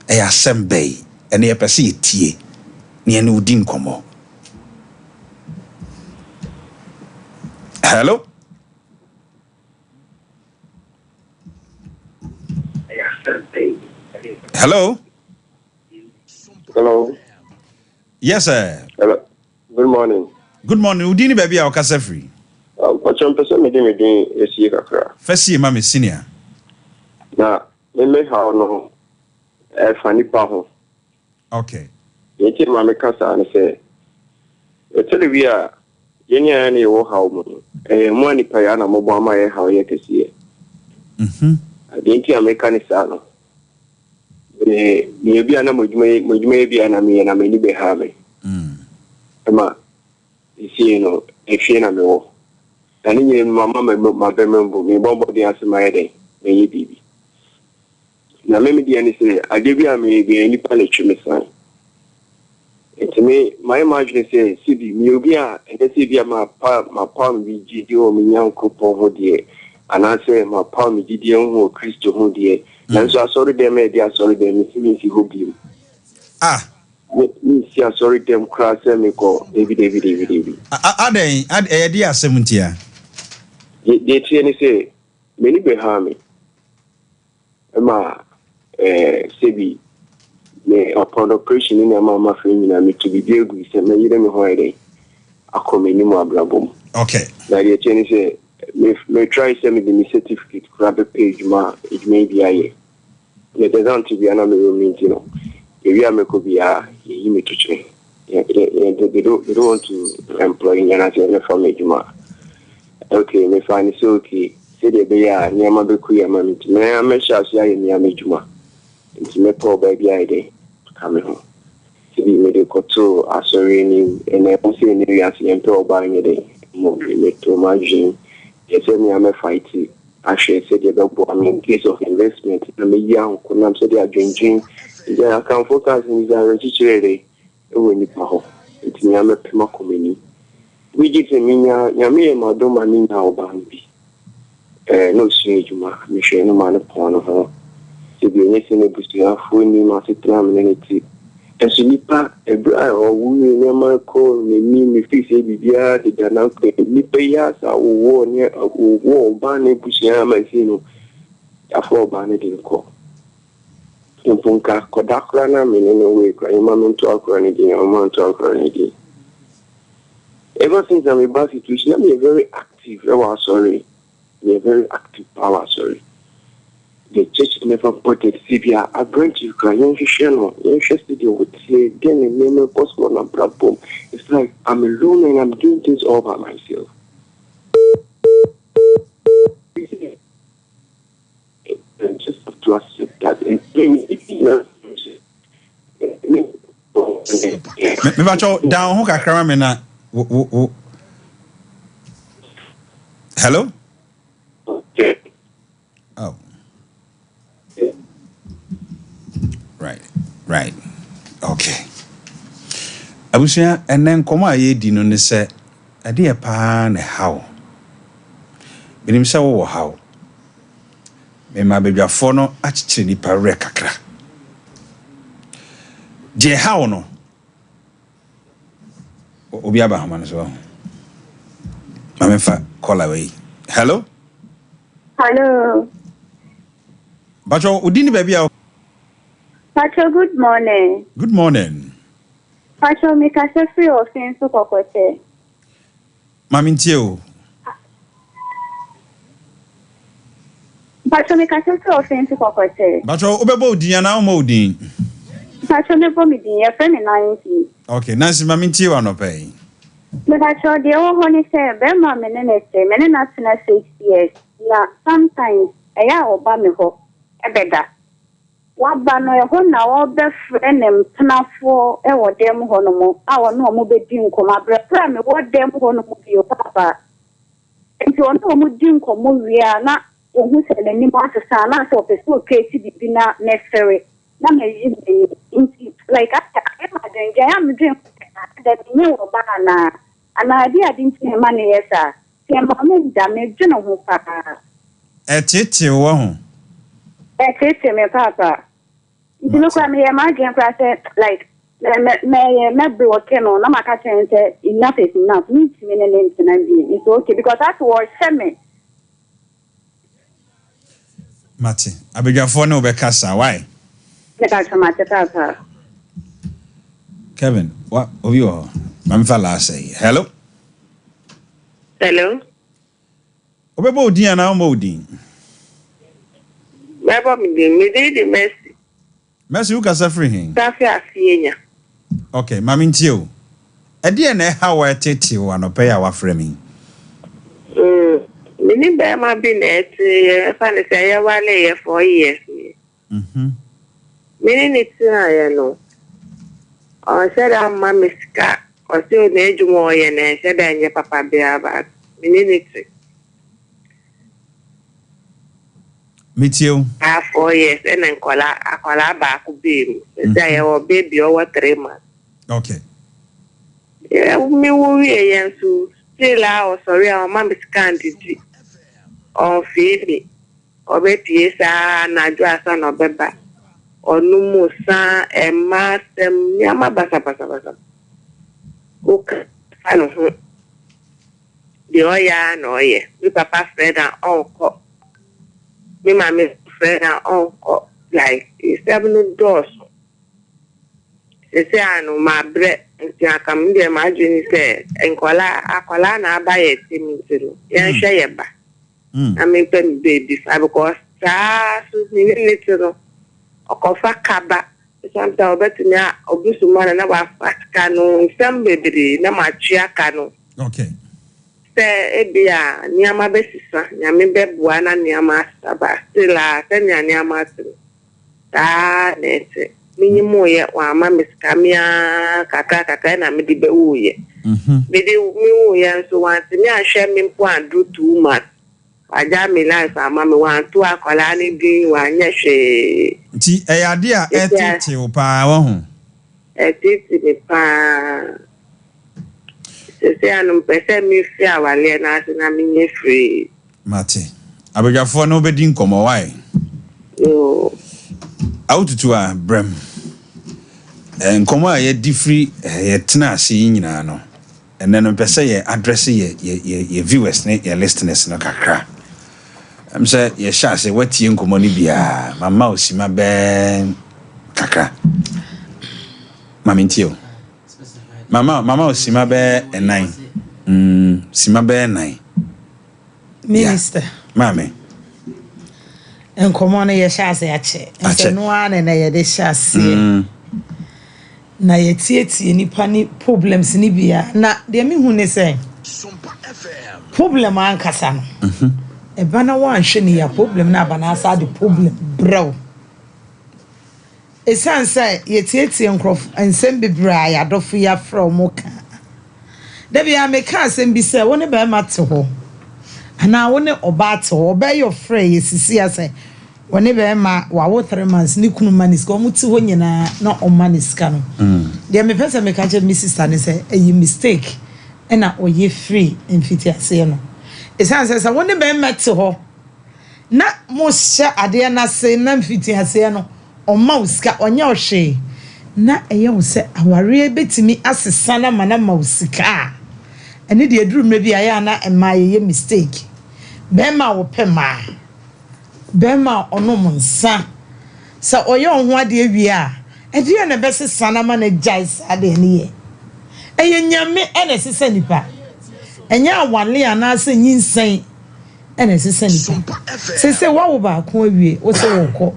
Eye asembei ene ye pese etie ne ene udi nkomo. Hello. Hello. hello Yes sir. hello good morning Good morning. Udini baby a okasa free. Pachon person me dey esi kakra First year mama senior. na me how no fani pa ho Okay. yeti ma me kasa na say televia yenya na wo how mu mo ani pa ya na mo bo ama ye how ye kesi adenti America ni sa no ni bia na modwuma bia na me na me ni be ha me ma isi no efie na me wo ani nye mama ma be membo me bombo dia asema ye den me yi bibi na me dia ni say ade bia me bia ni pa na twime san etime my imagine say sibi me obi a ede bia ma pa mi gidi o mi nyanko po ho die anase ma pa mi gidi ho Kristo ho die nanso asori dem e dia asori dem mi si ho bi mi si asori dem krase me ko David Aden edi asemuntia de tie ni say me ni be ha me ma sebi me upon operation ni ma free me na me to be egu say me yire me ho ere akome ni mu abrabom Okay. Now the change say me try send me the certificate grab a page ma it may be a yeah doesn't to be an mean you know if you are me could be you me to train they don't want to employ in an from me okay me find so okay say the be ya near my be man me am sure say near me juma it's me poor baby idea coming home to be medical to sorry and I don't see any as you enter by me day more to imagine yes me am a fight I should say the in case of investment I'm a young could say they are drinking I can focus in the registered when you paho it's me am a pima community we get a minya yami ma do mani na obambi no sinjuma me hwe no man pon ho to be anything busia fu ni ma setram neneti enso nipa ebra o wu ni ma ko me fi se bibia de dana ko nipa ya sa wo ni wo ba ne busia ma sino afọ ba ne de ko mpunka kodakra na me no we kwa ima no to akra ni de o man to akra ni de. Ever since I'm a bad situation, I'm very active. I'm a very active power, sorry. The church never put it. CBA, I bring to you, young Shano, young studio would say, then a name of possible and problem. It's like I'm alone and I'm doing things all by myself. And just have to accept that. And Me bacho down ho kakra me na hello? Oh. Right. Okay. Abusia enen komo aye di no ne se ade e pa na how. Benim se wo how. Me ma bedwafo no achichire ni pa re kakra. Je how no. Obi aba hama no so. Mamefa call away. Hello? Hello. Bacho udini baby a Pacho, good morning. good morning. Pacho, me can say free or things to kokote. Mami ntie o. Pacho, me can say free or things to kokote. Bacho obebo udin na o mo udin. Pacho, me bo me din ye friend me 90. Okay, Nancy mami ntie wa no pay. Me pacho, the o honey say be ma me ne say me na na 6 years. Na sometimes eya oba me ho ebeda. Waba no ho na wo be frenem tenafo e wo dem ho no mo a wo no mo be di nkoma bre pra me wo dem ho no mo bi o papa enti wo no mo di nkoma wia na wo hu se na ni mo asesa na so pe so kesi bi na nefere na me yi enti like after I am den ja am dream that me wo ba na ana adi nti ma ne yesa se ma me da me dwene ho papa Etete wo ho. Etete me papa. You look at me, my grandpa said, like, me broken on, I'm a catcher said, enough is enough. Meet me and it's okay because that's what me. Mati, abedwafo na obekasa why? That's my papa. Kevin, what of you? Mami fa la say. Hello? Hello. Obebo udin na o mo udin. Baba me did the message. Mercy u kasa free hin. Safi asienya. Okay, mami ntie o. Ade na ha wa etete wo anope ya wa frame mi. Mini be ma bi na eti fa ne say ya wale ye 4 years. Mini ni tina ye no. O said am ma miska. O se o na ejumo ye na said enye papa be aba. Mini ni ti. Mitio. 4 years and then akola ba ku be. Say your baby over 3 months. Okay. Yeah, me wo ye yansu. Still I sorry our mom is candidate. On feed obeti sa na jo asa no beba onumu sa ema sem nyama basa okay ano ho de oya no ye mi papa friend and uncle mi mama friend and uncle like 7 doors se anu ma bre nti aka m de ma adwene sɛ akwala na aba yɛ timi ntino yɛnhwɛ yɛ ba na mepɛ me baby fa because saa so ne tino ɔkɔfa kaba sometimes obetumi a obusuma na wafa ka no nsɛm bebree na matwe aka no okay sɛ ebia niama besisa nyame bɛboa na niama asaba stila sɛ niama asiri taa nete minimo ye wa ma miskamia kaka na me di be wo ye me di mi wo ye so want me ahwe me mpo andru too much aja me life ama me want to akola ni bi wa nya hwe nti eyade a etete wo pa wo ho etete me pa se anu pese mi fi awale na se na me nye free mate abadwafo no bedi nkomo why yo aututu a brem nkomo a ye different ye tena ase nyina no ene no pese ye address ye viewers ne ye listeners no kakra am say ye sha say watie nkomo ni bia mama osima be kakra mamintio mama osima be enan sima be enan minister mame enkomo no ye sha ase ache ense no ana na ye de sha ase na ye tie nipa ni problems ni bia na de me hu ne say SOMPA FM problem ankasa no e bana wan hwe ne ya problem na bana asa de problem bro esan say ye tie nkrof ensem bebra ya dofo ya from ka da bia me ka asem bi say woni ba ma te ho ana woni oba te ho oba your friend yesisi ase woni be ma wa wo 3 months ni kunu manis ko muti ho nyina na o manis ka no de me pese me ka je mi sister ne say eyi mistake na o ye free mfiti ase no esan say woni be ma te ho na mo sha ade na se na mfiti ase no o ma usika onya o hwe na eye wo se aware betimi asesa na mana ma usika ene de aduru mra bi aya na ema ye mistake be ma wo pema bema onom nsa sa oye onho ade awie a ede na be sesa na ma na jais ade ne ye eye nyame ene sesa nipa enya awale ana se nyinsan ene sesa nipa sese wawo ba ko awie wo se wo ko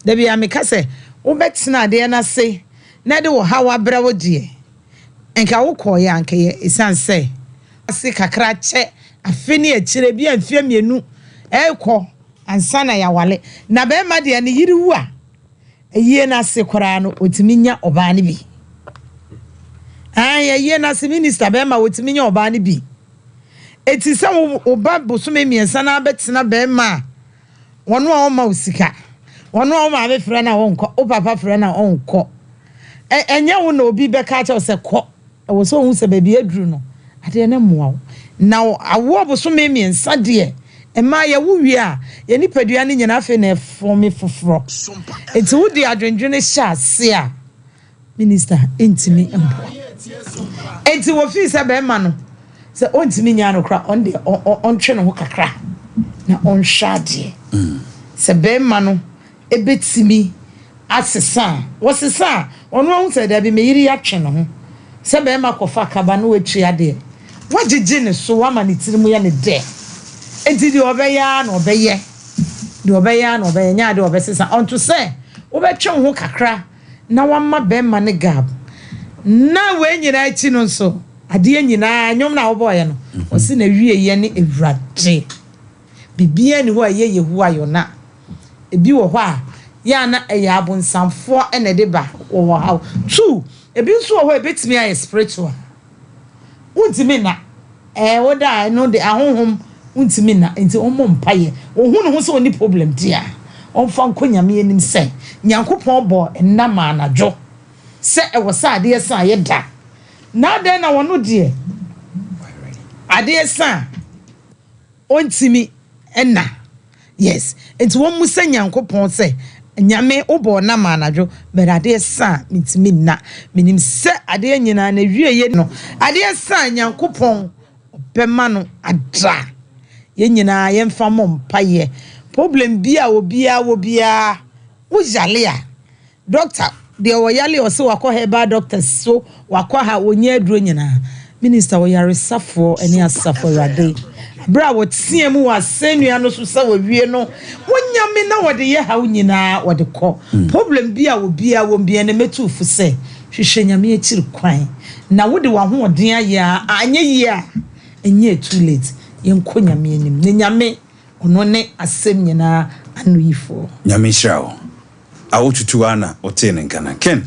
da bia me ka se wo betena ade na se na de wo hawa bra wo die enka wo ko ya anka ye isan se ase kakra che afeni akire bia mfie mienu ekọ ansana ya wale na be ma de ne yiri wu a eyie na se kora no otimi nya oba ne bi eyie na se minister be ma otimi nya oba ne bi eti se oba bosome miensa na betena be ma wono a o ma osika wono a o ma be frɛ na wonko o papa frɛ na onko enya wo na obi be ka cha se kɔ e wo so hu se ba bi aduru no ade na muawo na awo bosome miensa de ema ya wuwi a ye nipadua ne nyina afi na efomi foforo enti wudi adwendwene sha ase a minister entimi empo enti wo fi se be ma no se ontimi nya no kra on de on twe no kakra na on shade se be ma no ebetimi asesa wosesa ono hu se da bi me yiri ya twe no ho se be ma kofa kaba no wetwi ade wagege ne so wa ma ne tirimu ya ne de enti di obeya na obeye nya de obesesa onto say obetwe ho kakra na wamma be ma ne gab na we nyina achi no so ade nyina nyom na oboye no osi na wie ye ne ewrade bibia ni ho ye yehu ayo na ebi wo ho a ya na eya abonsamfo ene de ba wo ha two ebi nso wo ho ebetimi aye spiritual untimi na woda no de ahonhom untimi na enti ommo mpaye ohunu ho so oni problem dia onfa nkonyame enim se nyankopon bo enama anadwo se ewo sa ade esa ye da na de na wono de ade esa ontimi enna yes enti won mu se nyankopon se nyame obo na manadwo but ade esa mitimi na minim se ade nyina na wieye no ade esa nyankopon bema no adra ye nyina ye mfa mpaye problem bia obia wo jale a doctor de oyale o se wakọ Herbal doctors so wakọ ha onye aduro nyina minister wo yare safo eni asafo rade bra wo tie mu wa senua no so sa wo wie no wonyame na wo de ye ha nyina wo de kọ problem bia wo bia wo bia na metu fu se hwehwe nyame akiri kwan na wo de wa ho oden aye anye yi a enye too late yenko nyame anim ne nyame ono ne asem nyina anu yifo nyame hirawo awotutu ana otene nkana ken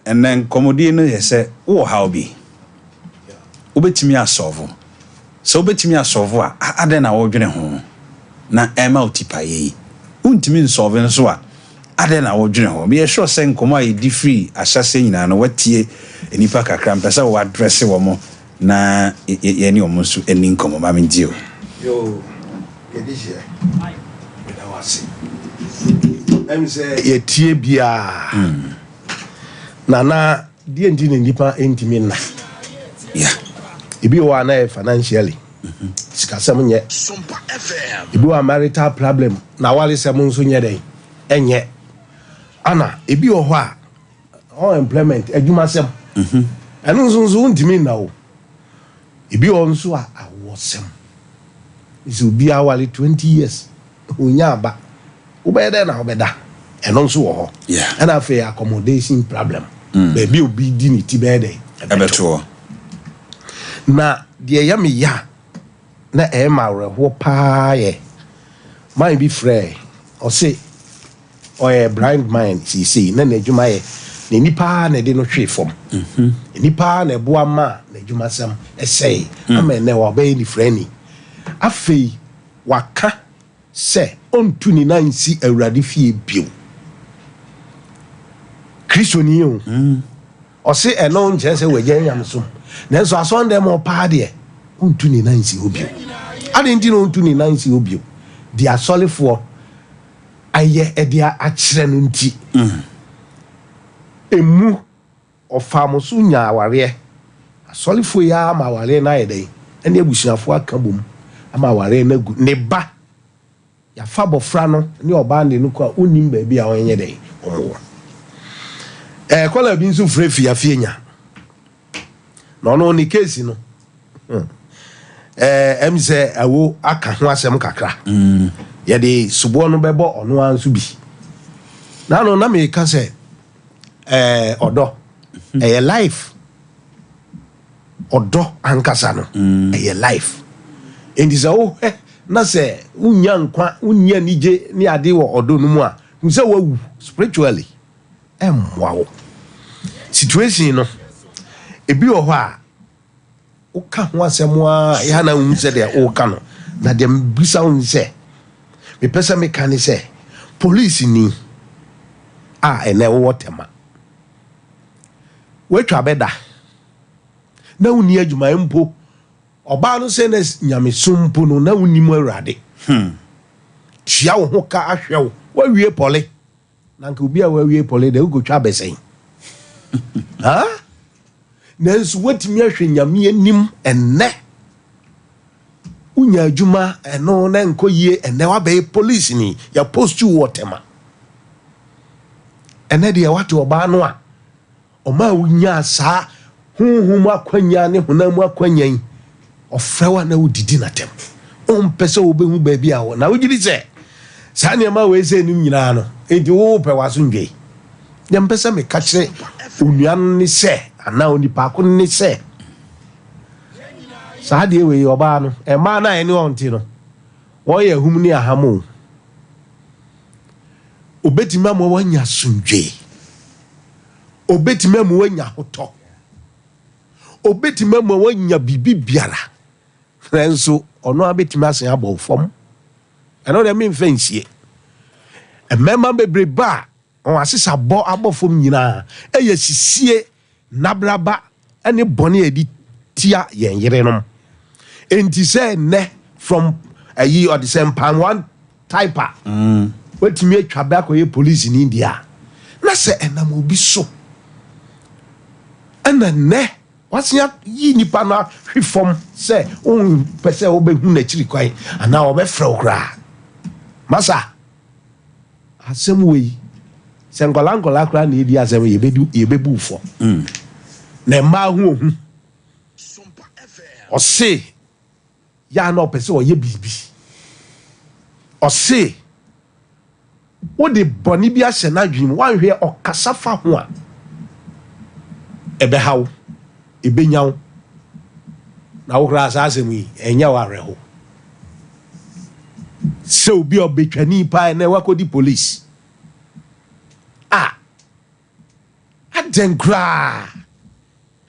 ene komodie no yese wo how bi obetimi asolve so obetimi asolve a ade na wo dwene ho na ema otipa yi untimi nsolve nso a ade na wo dwene ho me sure say nkomo a di free ahyase nyina no watie enipa kakra mpesa wo address wo mo na ye ni omo so eni nkomo ma me dio yo kedije da wasi say ye tie bia na die ndi ne nipa entimi na yeah ibi wa na financially sikasem nye SOMPA FM ibi wa marital problem na wale sem nso nye den enye ana ibi ho a employment adwuma sem enu nso ntimi na o ibi ho nso a awosem isu bia wale 20 years onya ba ubeda na ubeda eno nso wo ho yeah and afa accommodation problem baby obi di ni ti bede ebeto na de yame ya na e ma reho pa ye mind be free o say o blind mind see na adwuma ye na nipa na de no hwe fom nipa na ebo ama na adwuma sam say ama na wo be ni frani afei waka se ontu ni nansi awurade fie bio kristoni o o se eno nche se waje nyam so na so asonde mo pa de ontu ni nansi obio ade ndi no ontu ni nansi obio di asolefo aye e dia akire no nti emu ofamo so nya aware asolefo ya ma aware na yede ene abusuafo aka bom ama aware na gu ne ba ya fa bofra no ne oba ne no kwa onim ba bi a onye den omo kola bi nso frefi ya fienya no no ni case no emse awo aka ho asem kakra ye de subo no bebo ono anso bi na no na me ka se odo life odo ankasa no life endi za o na se unya nkwa unya nije ni ade wo odo no mu a hu se wawu spiritually emwawo situation no ebi o ho a o ka ho asemwa ya na hu se de o ka no na dem bisa hu se me pesa me kan se police ni ene wo tema we twa beda na uni adwuma mpo oba no se na nyame sompo no na uni mu awurade tia wo ho ka ahwew wa wie pole na nka obi a wa wie pole da ugo twa besen ha nanso watimi ahwe nyame anim enne unya adwuma eno na nkoyie enne wa be police ni ya post you whatever enne de wate oba no a oma unya sa hunhum akwanya ne honam akwanyan ofrewa na udidi na tem pese obehu ba bi a na ugiri se sa ne ma we se nim nyina no enti wo pe waso ndwe dem pese me ka kire onuan ni se ana oni pa ko ni se sa de we oba no e ma na ene onti no wo ye hum ni ahamo obetima mo wanya sundwe obetima mo wanya hoto obetima mo wanya bibi biara renso ono abetima asen abo fom eno de me mfensie emema bebreba on asisa bo abofom nyina eye sisie nabraba ene bone edi tia yen yerenom enti se ne from ayi or the same pan one typer wetimi atwa ba koye police in India na se enam obi so ena ne wasia yi nipa na hwefom se on pese obehu na chiri kwan ana obefra okra masa asem we se nkola kra na edi asem yebebu fo na ma hu o se ya na opese o ye bibi o se wo de boni bi ahye na dwim wan hwe okasa fa ho a ebe haw ebe nyaw na wo kra asem yi enya wa reho se obi obetwani pa na wakodi police adenkra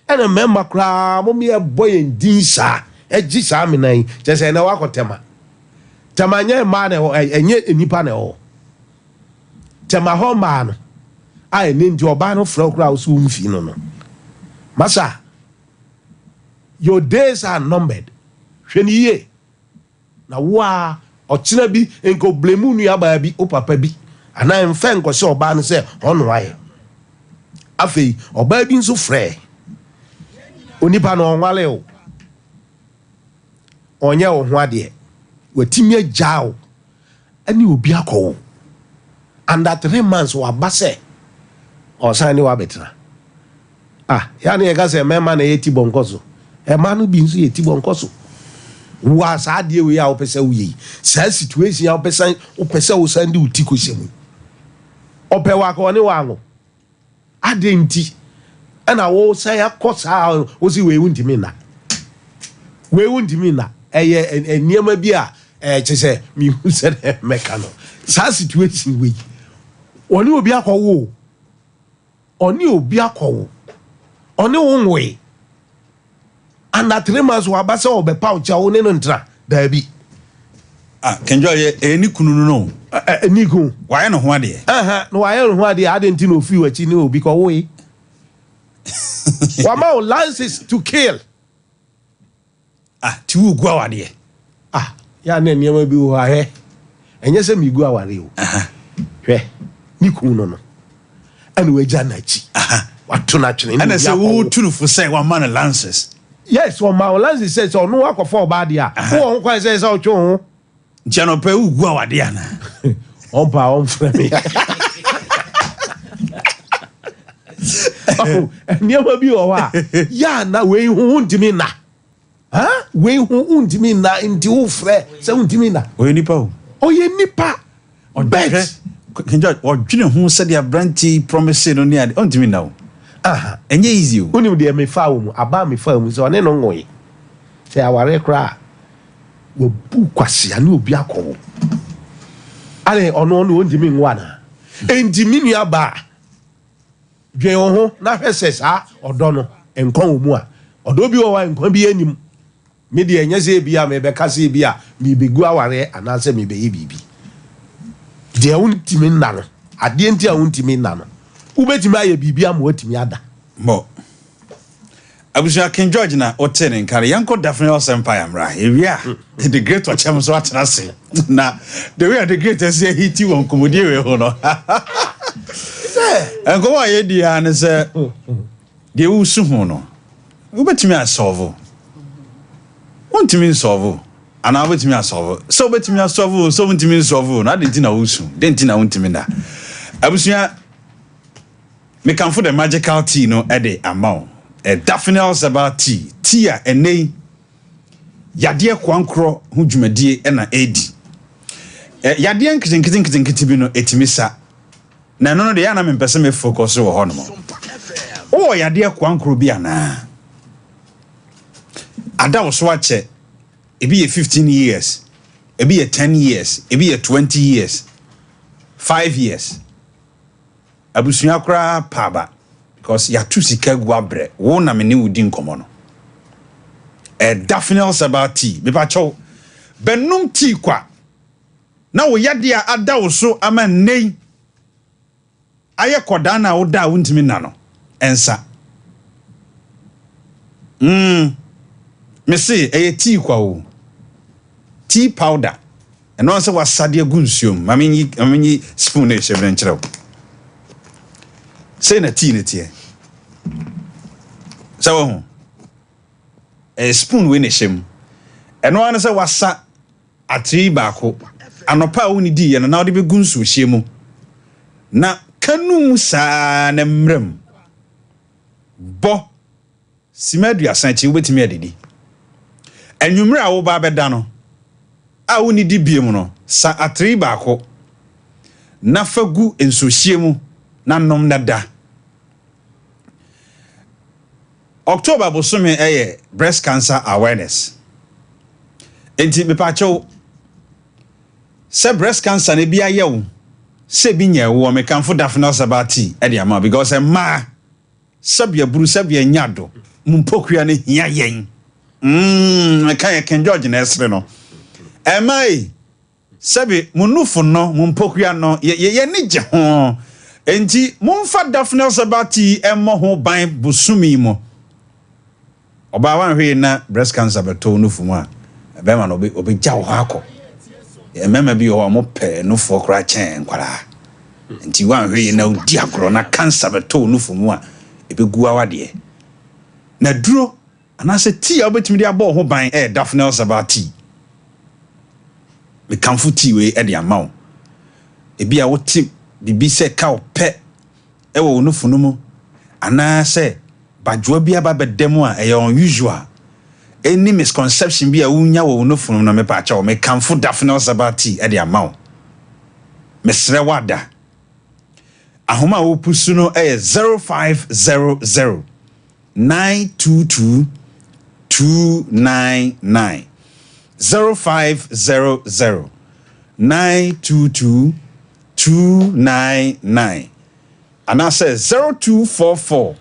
ena memma kra mo me boy ndin sa eji sa menan je se na wakotema tema nya ma na enye enipa na ho tema ho ma no ai ni ndi oba no fra kra so mfi no masa your days are numbered hweni ye na wa ochina bi enko blemu nu aba bi o papa bi ana mfa enko se oba no se ono aye afei oba bi nso frɛ onipa no onwale o onye wo ho ade watimi agyaw ani obi akɔ and that 3 months wa base o sane wa betra ya na yega se mema na yeti bonkoso ma no bi nso yeti bonkoso wa sa de we ya opese wuyi sa situation ya opese wo sande uti ko shemu ope wa ko ne wa ngo adenti ana wo say akosa wo si we wuntimi na eye eniema bi a chese mi hu se meka no sa situation we oni obi akọwo oni wonwe and that 3 months wa ba se obepa ucha wo ne no ntra da bi kenjo ye ni kunu no ni kun wa ye no ho ade no wa ye no ho ade adenti no fi wachi ni obi ko wo yi wa ma license to kill ti wu gua wade ya na niam bi wo ha enye se mi gu aware o hwe ni kun no anu we jana chi watu na twene ana se wo tunu fo say wa man lances yes one my lances says so no akofo ba dia wo nkwan say so twu ho nchano pe wu gua wade ana on frame niam bi wo wa ya na we hu ntimi na we hu untimi na nti wo frɛ sɛ untimi na o nipa o bet kenja o dwene hu sɛ dia branti promise no ne ade untimi na o enye easy o unim de me fa wo mu aba me fa mu so ɔne no ngoyi sɛ aware kra wo bu kwase ane obi akɔwo ale ɔno untimi nwa na entimi nua ba dwen ho na hwɛ sɛ saa ɔdɔ no enkwan wo mu a ɔdɔ bi wo wa enkwan bi anim me de enye se bia me be kase bia me begu aware anase me be ye bibi de untimi nna no ade enti a untimi nna no ubetimi aye bibi am watimi ada mo abusia King George na otene nkare yanko definitely SOMPA amra ewia the great ochem so atena se na the way the great say hiti won komodie we ho no enko wa ye dia ne se de usu ho no ubetimi asolve untimi solve ana ubetimi asolve so ubetimi asolve so untimi solve na denti na usu denti na untimi na abusia me can for the magical tea no e de amount definitely about tea a enei yade kwankro hu dwumadie e na edi yade nkizinkiti bi no etimisa na no de ya na me pese me focus wo ho no o yade kwankro bi ana ada wo so ache ebi ye 15 years ebi ye 10 years ebi ye 20 years 5 years abusunya kra paba because ya tu sika guabre wo na me ne wudi nkomo no definitely about tea me pa chow benum tea kwa na wo yade a ada wo so ama nei aye koda na wo da wontimi na no ensa me say tea kwa wo tea powder and once was sade agunsuom mamenyi spoon e shebe nkyerɛw say na tea ne tie so a spoon we ne shem and one say wasa atri baako anopa wo ni di ye na wo de begunsu hyemu na kanu sa na mrem bo simadu asanchi wobetimi adidi enwumre a wo ba beda no a woni di biem no sa atri baako na fagu ensohie mu na nom nada October bosome breast cancer awareness enti mepacho se breast cancer ne bia yewu se bi nya wo me kanfo dafna sabati e dia ma because ma sabia buru sabia nyado mumpokua ne hia yen me kan Ken George na esre no mai sabi munufu no mumpokua no ye ni je ho enti mumfa dafna sabati emmo ho ban busumi mo oba wan hwe na breast cancer beto nufu mu a be ma no obi jaw ha akọ emema bi o mo pe nufu kra chen kwara nti wan hwe na odi agro na cancer beto nufu mu a ebegu awade na duro anase ti a obetimi dia bo ho ban dafna sabati me kanfu ti we de amaw ebi a woti bibi se ka ope wo nufu no mu anase badwo bia ba bedemu a unusual any misconception bia wunya wo no funu no me pa cha o me kanfo dafna sabati e de amaw mesre wada ahoma wo pusu no 0500 922 299 0500 922 299 anase 0244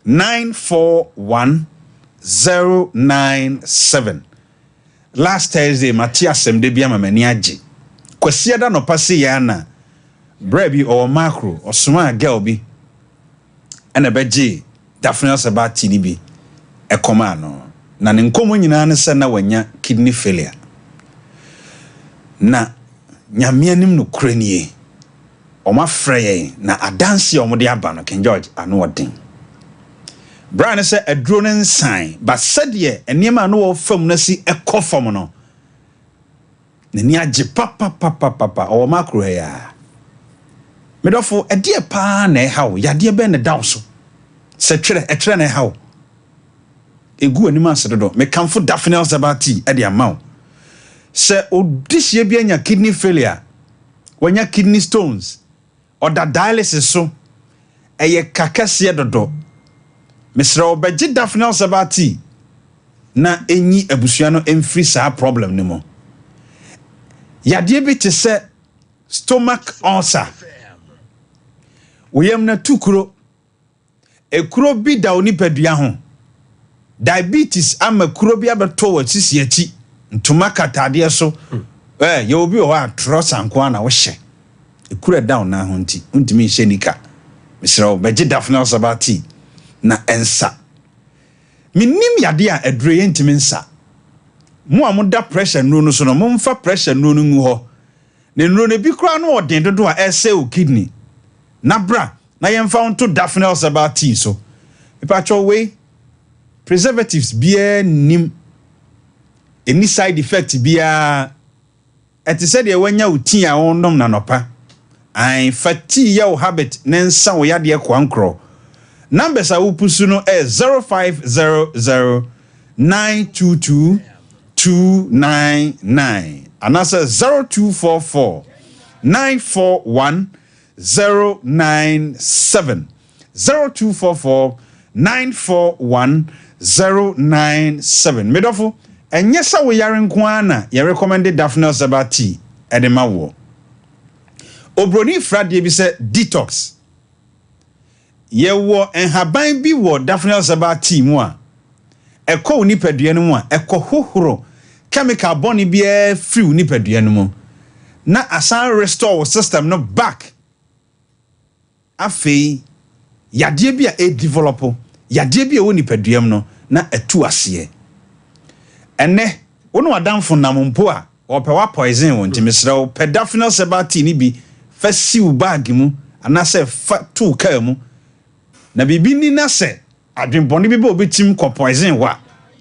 941097 last Thursday Matthias semde bia mamani age kwasi ada no pase ya na brebi or macro or small girl bi ena beje dafna sabati ni bi e koma no na ne nkomo nyina ne se na wanya kidney failure na nyame anim no kranie o ma freye na adanse o mo de aba no Ken George anu odin Brian say a drone sign, but said ye, and Yama no from Nasi a coffin no. Nenia papa or macro ya. Medofo a dear pa ne how, ya dear ben a dowso. Said a train how. A good animal said, me come for Daphne Sabati at the amount. Say, oh, this year be your kidney failure. When your kidney stones or that dialysis so a ye cacasia do. Mr. Obeji Daphne Sabati na enyi abusuano emfri sa problem ni mo. Yade bi te se stomach ulcer. Woyam na tukuro ekuro bi da oni padua ho. Diabetes ama kuro bi abeto watisi achi ntoma katade so. Ye obi o ha trust anko na wo hye. Ekuro down na ho nti ntimi hye nika. Mr. Obeji Daphne Sabati na ensa minim yade a adure yentimi nsa mo amoda pressure no no so no momfa pressure no no ngu ho ne nro ne bi kra no odin dodo a ese o kidney na bra na yemfa onto Daphne Sabati so ipacho we preservatives bia nim any side effect bia etise de wanya utin a wonnom na nopa ai fati ya o habit nensa wo yade kwankro numbers are upusuno 0500 922 299 and that's 0244 941 097 0244 941 097 medofo enyesa wo yare nko ana ye recommended Daphne Sabati edema wo obroni frade bi se detox ye wo enhaban bi wo Daphne Sabati mu a ekọ nipadua no mu a ekọ hohoro chemical boni bi free nipadua no mu na asan restore system no back afei yade bi a develop yade bi a wo nipadua no na etu ase ene wono adamfo namompo a opewa poison won ntimesre wo pe Daphne Sabati ni bi fa siw bag mu anase fa tu ka mu na bibi ni na se adwenboni bi ba obetim ko poison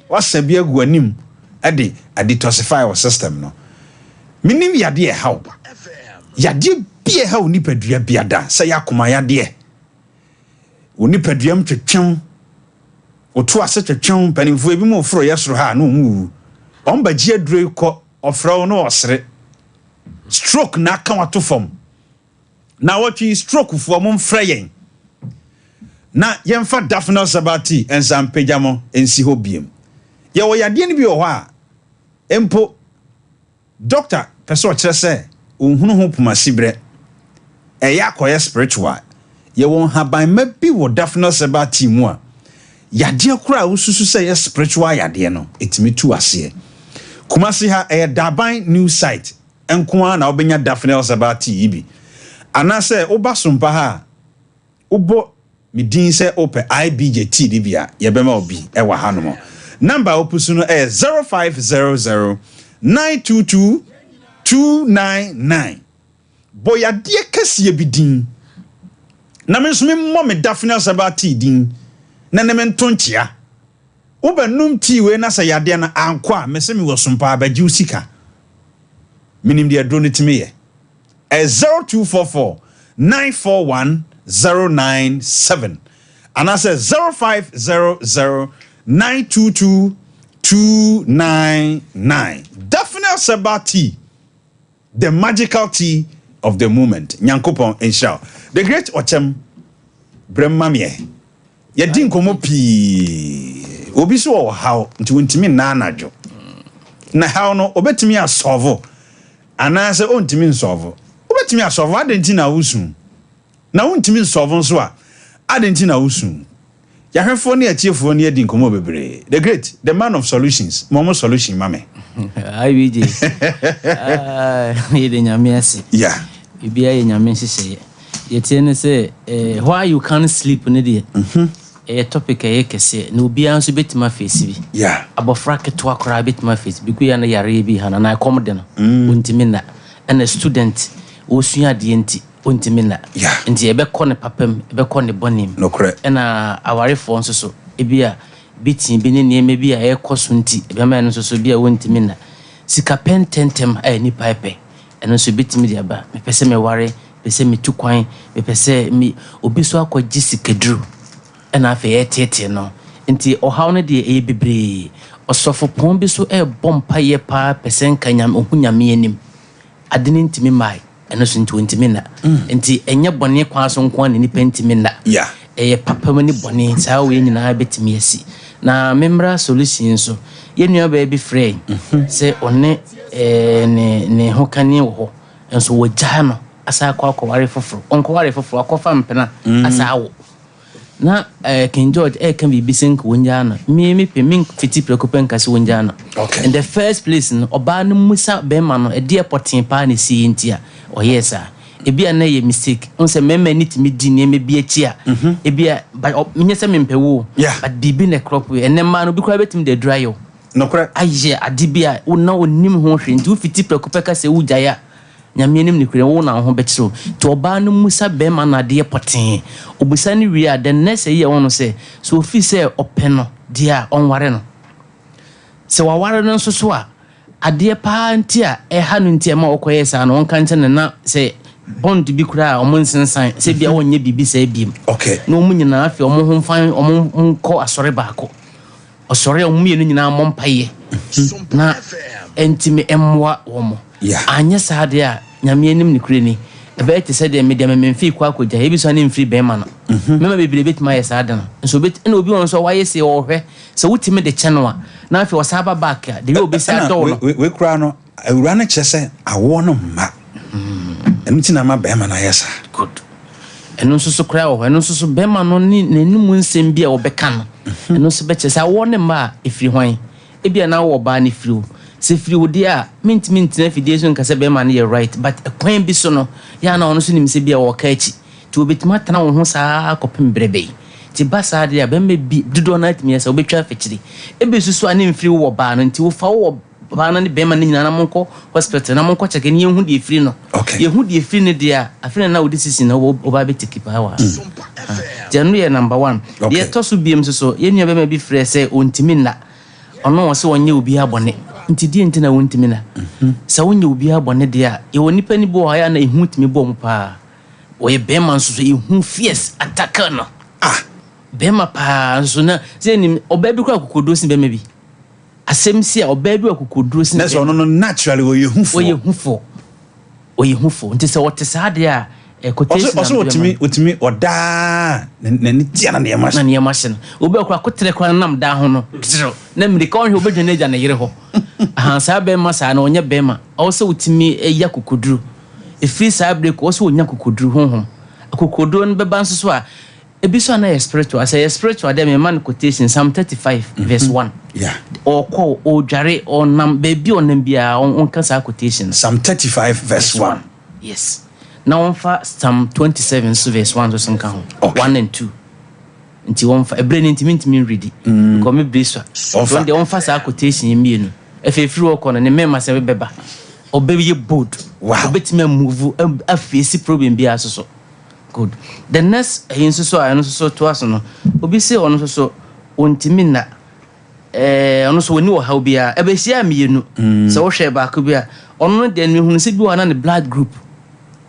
wa sabi agu anim a detoxify our system no minim yade how yade bia ha onipadua biada sɛ yakoma yade onipadua mtwetwem oto ase twetwem panimfo ebi mu ofro yesoro ha no mu omba gie dure kɔ ofra no osre stroke na aka wato fam na watwi stroke fo mo mfra yen na yemfa Daphne Sabati ensampejamo ensi ho biem ye wo yade ni bi wo ha empo doctor person kire se ohunu ho pomasi bre eya koye spiritual ye won haban ma bi wo Daphne Sabati mu a yade kura ususu se ye spiritual yade no etimi tu ase kumasi ha daban news site enko na obenya Daphne Sabati yibi anase oba SOMPA ha ubo midin se open IBJT dibia yebema obi ewa hanom number opusu no 0500 922 299 boya die kase bidin na me so me mo me Daphne Sabati din na ne mentontia ubenum ti we na sa yade na ankwa me se me wo SOMPA abaji usika minim de adro ne timi ye 0244 941 097 and I said 0500 922 299 Daphne Sabati, the magical tea of the moment. Nyankopon inshallah. The great Ochem Bremmamie. Yedin komo pi obi so how nti wontimi na anajo. Na how no obetimi asolve. Ana se ontimi nsolve. Obetimi asolve adenti na wusun. Na wontimi nsolve nso a adenti na wusun. Yahwefo ne atiefo ne yedin komo bebre. The great, the man of solutions. Momo solution mame. IBJ. Yede nyame ase. Yeah. Bibia ye nyame hihye. Yete ne say why you can't sleep ne de. Topic e kese na obi anso betima face bi. Yeah. Abofra keto akora betima face bi ku ya na yare bi hana na come de no. Ontimi na and a student osua de enti ontimi na. Yeah. Enti ebe kɔ ne papam ebe kɔ ne bonim. No correct. Na awarefo nso so ebia bitin bi ne niam bi a ekoso nti ebe ma no so bi a wontimi na. Sika pen tentem a ni pipe eno so bitimi de aba me pese me ware pese me tukwan me pese mi obi so akɔgye sikaduru ena afa yetete no nti ohaw no de e bebre osofo pon bi so e bompa ye pa pese nkanyam ohunyame anim adene ntimi mai eno so nti wontimi na nti enye bone kwa so nko na ni pentimi na yeah e papa mani bone saa we nyina betimi asi na memra solution so yenua ba bi frɛ se one ne hokani wo ho enso wo gya no asa akɔware foforo onkɔware foforo akɔfa mpena asa wo na King George can be bisink wonja na me fiti preocupen kasi wonja na okay in the first place no oba no musa be ma no e de potin pa na si ntia o yes a e bia na ye mistake on se mema ni timi di ne me bia chi a e bia menye se mempewo but bibi ne crop we ene ma no bi kra betim de dry yo no correct aye adibia wo na onim ho hwe nti fiti preocupen kasi wujaya nyame nim ne kure wo na ho betiro to oba no musa be ma na de potin obusa ni wi a the next year won say so fi say openo dia onware no se waware no so so a ade pa nti a ha no nti ma okoye sa no wonka nche na say bond bi kura o mun sensan se bia wonye bibi sa biem okay no mu nyina afi o mo ho fan o mo ko asore baako osore o mu yenu nyina mo mpaye na entimi emwa wo mo yeah anya saade a nyame anim ne kure ni ebe te said me dem memfi kwa akogya ebi so ne mfiri be ma no mema bebere betima ye saade no nso bet na obi won so waye se wo hwe se wutimi de cheno a na afi osaba back a de obi se adol no we kura no awura na kyese awo no ma enu tina ma be ma na yesa good enu nso so kura wo enu nso so be ma no ni nanimu nsem bia wo beka no enu nso be kyese awo ne ma efiri hwan ebia na wo ba ne firi se free wodia mint na fidie so nkase be ma na right but kwan bi so no ya na ono so nim se bia wo ka achi ti obetima tana wo ho saa kopem brebe ti basa de be me bi dodo na atimi ya se obetwa fechiri ebe susu ani mfiri wo ba no nti wo fa wo ba na ne be ma ne nyina na monko hospital na monko cheke ne yehu de free no yehu de free ne dia afre na wo disisi na wo ba be tiki pa wa January number 1 ye to so biem so ye nua be ma bi frɛ sɛ ontimi na ono wo se wonye obi abone nti die nti na wontimi na sa wonye obi abone de a ye woni pani bo ha ya na ehu timi bo mu pa oye bema nso so ehu fierce attacker no bema pa nso na se ni oba bi kura kokodo sin bema bi asem si a oba bi kokodo sin na so no naturally oye hufo nti se wote sa de a quotation also otimi oda na ni tia na ne machine obi akura kotere kwa nam da ho no na mrika onhwe obedwane agya na yere ho sa bema sa na onye bema also otimi eya kokoduru efiri sa break also onya kokoduru honhom kokoduru no beba nso so a ebiso na spiritual say spiritual dem man quotation Psalm 35 verse 1 or call or jare or nam baby on bia on kasa quotation Psalm 35 verse 1 yes now on fa Psalm 27 verse 1 so kan 1 and 2 nti on fa ebre ntimi read because me briso on the on fa sa quotation yemi no efefiri okọ no ne mema se beba obeye bold obetime move a face problem bia so good the next so to us no obi say ono so ontimi na ono so woni wo ha bia e be sia mienu so wo hwe ba ko bia ono de ne hunu se bi wana ne blood group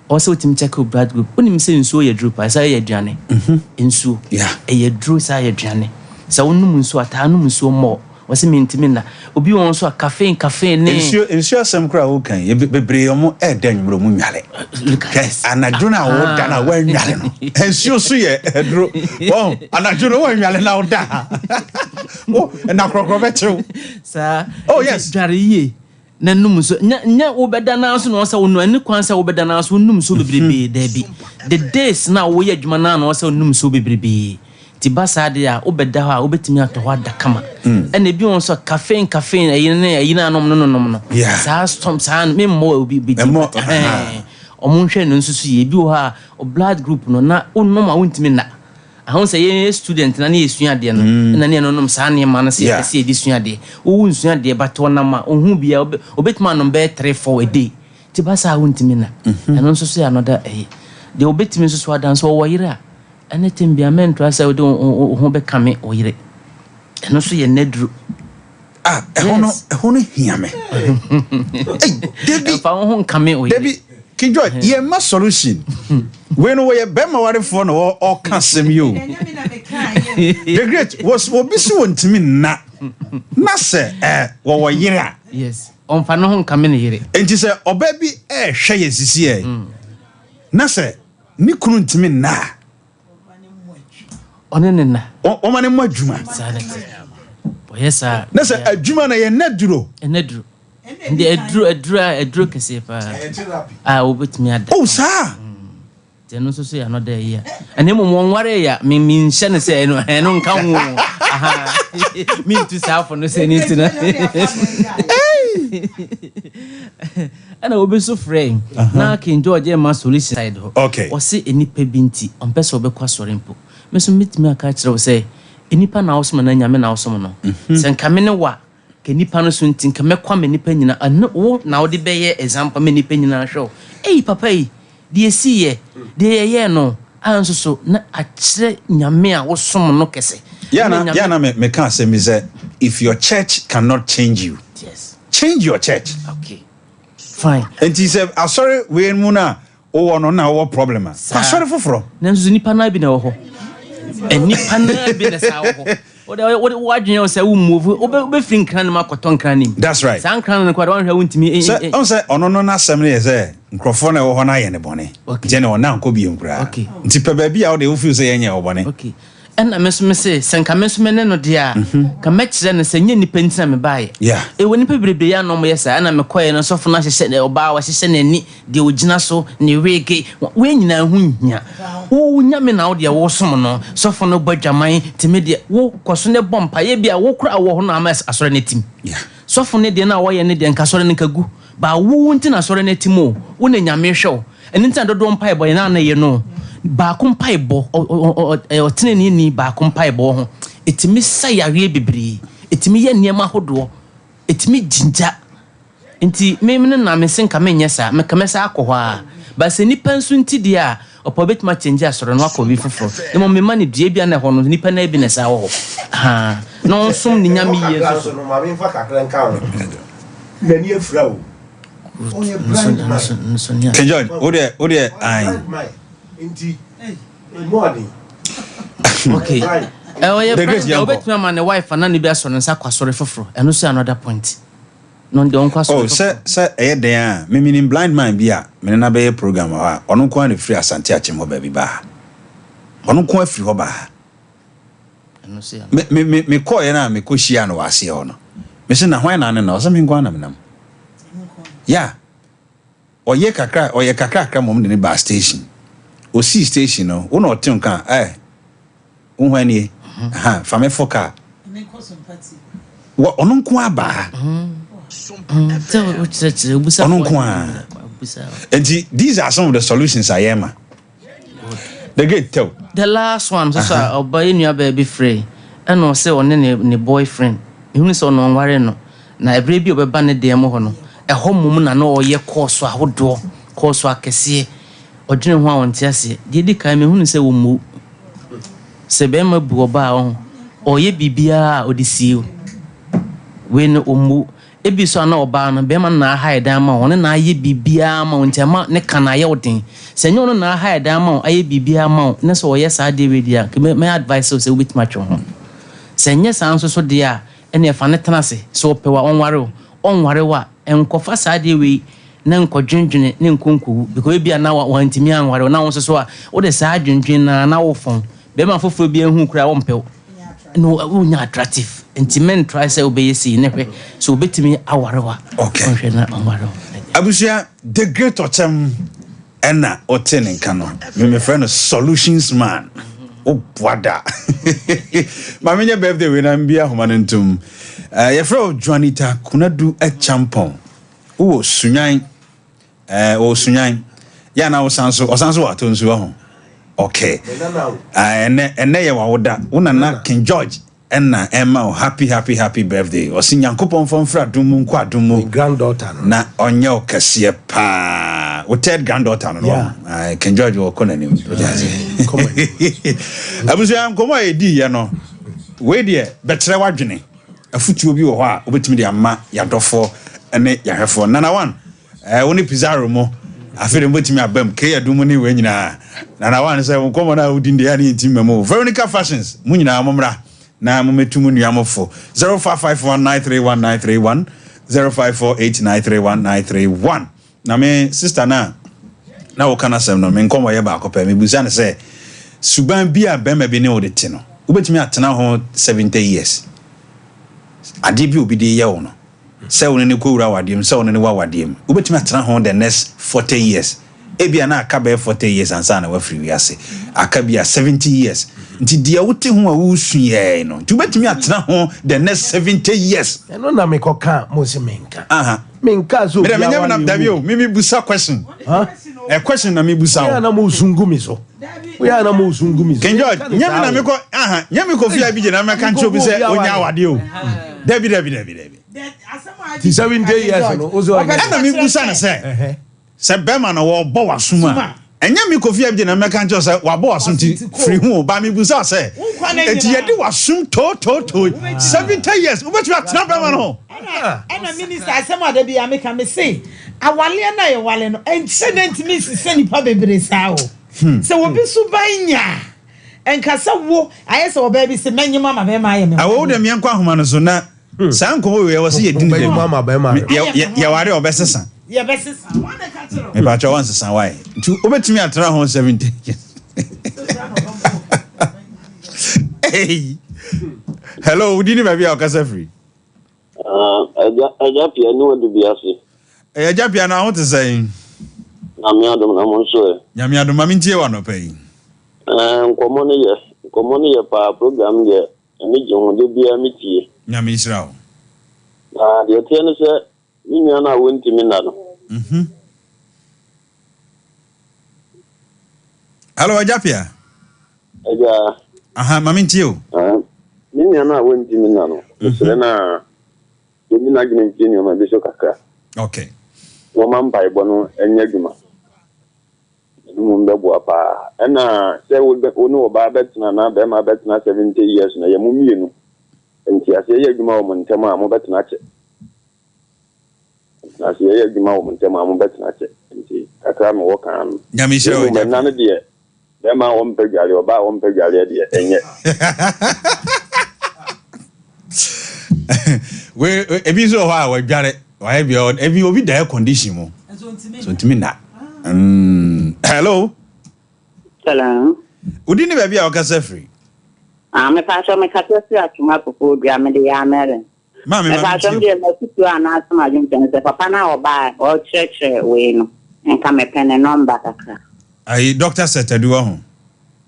o se otimi check blood group oni mi se nsuo ye group asa ye aduane nsuo ye dro sa ye aduane sa wonum nsuo ata num nsuo mo wase mentimi na obi won so caffeine ne nsuo asem kra wo kan ye bebre omo e da nwuro mu nwale anadro na wo da na wa nwale no nsuo so ye edro won anadro wa nwale na wo da wo na krokro bechew sa yes dware ye na num so nya wo beda na so no sa wo no ani kwan sa wo beda na so num so bebrebe da bi the days na wo ye adwuma na no sa num so bebrebe ti basa de a obeda ho a obetimi ato ho adakama ene bi won so caffeine ayina anom no sa storm sa me mo obi bi omo hwe no nsusu ye bi wo ha o blood group no na onnom a wontimi na ahon say ye student na ne esua de no na ne no nom sa ne ma na se edi sua de wo nsua de bato na ma ohun bia obetimi anom be 3-4 a day ti basa wontimi na eno nsusu ya no da de obetimi nsusu adanso wo yire anything be amen to say we ho be kame oyire eno so ye nedru ehono hiame debi fa ho kame oyire debi kijo ye ma solution we no we be ma ware for no all can sem you the great was obisu wontimi na se wo yire yes on fa no ho kame ne yire enti se obabi hwe ye sisi na se ni kunu ntimi na onene na o mane mo adwuma boyesa na se adwuma na ye naduro ndi edru kese pa obetimi ada sa teno so ya no da ya ene mo nware ya mi nhye ne se eno nka hu mi tu sa for no se ni tina ana obeso frame na King George ma solution side ho o se enipa binti on pese obekwa sore mpo meso mitimi aka kire o se enipa na awsom na nyame na awsom no se nka me ne wa ke nipa no so nti nka mekwa me nipa nyina wo na wo de beye example me nipa nyina hwo papa yi de esiye de ye no anso so na akire nyame a wo som no kese yana me can say me say if your church cannot change you change your church fine and he said sorry we muna o no na wo problem sorry foforo na nso nipa na bi na wo ho nipa na bi na sa wo ho what you say we move we free nkran ma koton nkran nim that's right san nkran no kwada wanhwa wontimi on say ono no na asem ne say nkrofo na wo ho na ye ne bone je ne ona nko bi enkura nti pe ba bi a wo de wo feel say ye nya wo bone and me say senka me so me ne no dia ka me kire ne senya nipa ntina me baaye woni pa birebe ya no mo yesa na me koye no sofo na hyehye ne oba wa hyehye ne ni de ogina so ne wege we nyina hu hia wo nya me na wo de wo som no sofo no badwaman timi de wo koso ne bompa ye bia wo kura wo ho na ama asore ne tim sofo ne de na wo ye ne de nka sore ne kagu ba wo ntina sore ne tim o wo ne nyame hwew eni ntina dodo mpa e boy na ye no ba kumpa ebo oteneni ni ba kumpa ebo ho etimi sayare bibiri etimi ye niam ahodo etimi jinja nti memene na mesenka menyesa mekamesa akohwa ba se nipa nso nti dia opobetma change asoro no akobi foforo nemo mema ne dua bia na ho no nipa na bi na sa ho no nsom ni nyame ye so no ma me fa kakran kan na ni afra o King George, ode ai. Inti morning. Okay. Obetumi ama ne wife na ne bi aso ne nsa kwasore foforo. Eno so another point. No de on kwasore. Oh, say den a me meaning blind man bi a me na be program ha. Ono ko an free asante achim ho ba bi ba. Ono ko afiri ho ba. Eno so ya. Me ko ye na me ko hia no wase ho no. Me se na hwan na ne na o se me ngwa na me nam. Yeah. Oye kakra mom de ne ba station. O see station no, wo no tin kan unhwani fame foka me ko SOMPA wo ono nko aba ono nko a and these are some of the solutions I am the great tell the last one so oba enu baby free and no say on ne boyfriend ehunu say no nware no na every bi obeba ne dem ho no ehom mum na no oye course ahodo course akese odwene ho a wonte ase de di kan me hunu say wo mu se be ma bu oba ho oye bibia odisiu we no omu ebi so na oba no be ma na hide dan ma won na aye bibia ma wonte ma ne kana ye odin se nyo no na hide dan ma aye bibia ma ne so oye sa de we dia me advice so se wit match ho se nye san so de a ene e fa ne tenase so pewa onware wa enkofa sa de we na nkodwendwene ne nkonkowu because bia na wantimi anware na won so a wo de sa adwendwen na wo fon be ma foforo bia hu kura wo mpew no unya attractive intimate try say obey see ne hwe so betimi awarewa okay na aware abusia the great ochem ena otene kano me friend solutions man o boada ma menye birthday we na mbia homanentum your friend Juanita kunadu a champon o sunyan ya na osanso watonsu ho okay ene ye wawoda una na King George enna Emma happy birthday osinyankopon from fra dumu nko adumu Granddaughter na onye okase pa o third granddaughter no King George wo kona ni abuso am komo edi ye no we de betre wadwene afutuo bi wo ho a obetimi de ama yadofo ene yahwefo nana one woni pizarro mo afere mbotimi abam ke yadumu ni we nyina na one say komo na udinde ya ni ntimma mo Veronica Fashions mu nyina momra na mometumu nuamofo 0551931931 0548931931 na me sister na wo kana sem no me nkomo ye ba akopɛ me busa ne sɛ suban bi a bema bi ne wo de te no wobetimi atena ho 70 years ade bi obi de ye wo no sɛ wo ne ko wura wadiem sɛ wo ne wa wadiem wobetimi atena ho the next 40 years ebia na aka be 40 years ansa na wafiri wiase aka bia 70 years nti dia wote ho a wo suye no nti wobetimi atena ho the next 70 years eno na me koka mo se menka so me nyama na dabi o me busa question a question na me busa o na mo sungumi so King George nyama na me ko nyama ko fia bi je na me kan cho bi se onya awade o dabi 70 years no ozo na me busa na se bema na wo bo wasuma enya mi kofi bi na meka ncho se wa bo wasum ti free hu ba mi busa se eti ye di wasum to 70 years ubetu atna bema no ana minister asema da bia meka me say awale na ye wale no incident mi se nipa bebre sa o se wo bi su banya enkasa wo ayese wo ba bi se manyima ma be ma ye me awo de me nkwa homa no so na san ko we wo se ye din de mama be ma ye ware obesesa ye besesa wona ka tiro me ba cho once san why ntu obetimi atra ho 70 hey hello udini ba bia okasa free aja pia ni wodi biase aja pia na ho te say na me adom na mo so nyame adom ma mintie wa no pay nkomo ne ye pa program ye ni je ho de bia mitie nyame israel na de tie ne se ni nya na wonti mi na no hello ajapia aja ma mintie o ni nya na wonti mi na no se na ni na gine ntie ni ma bi so kakra okay wo man bai bo no enya dwuma mu mbebo apa na se wo no ba betina na be ma betina 70 years na ye mu mienu nti ase ye dwuma wo ntema mo betina che na se ye adwuma wo ntem am betena che nti kakra me wo kan nyame hye o me na no de be ma wo mpagwale oba wo mpagwale de enye we ebi so ho a wadware why be ebi obi die condition mo so ntimi na hello Hello. Udini baby a okasa free. Me pastor me kasa si atuma popo dua me de ya mere. Ma me pastor me de me kutu ana asma jun se papa na oba o church we no. Enka me pen number kakra. Ai doctor Setadu ho.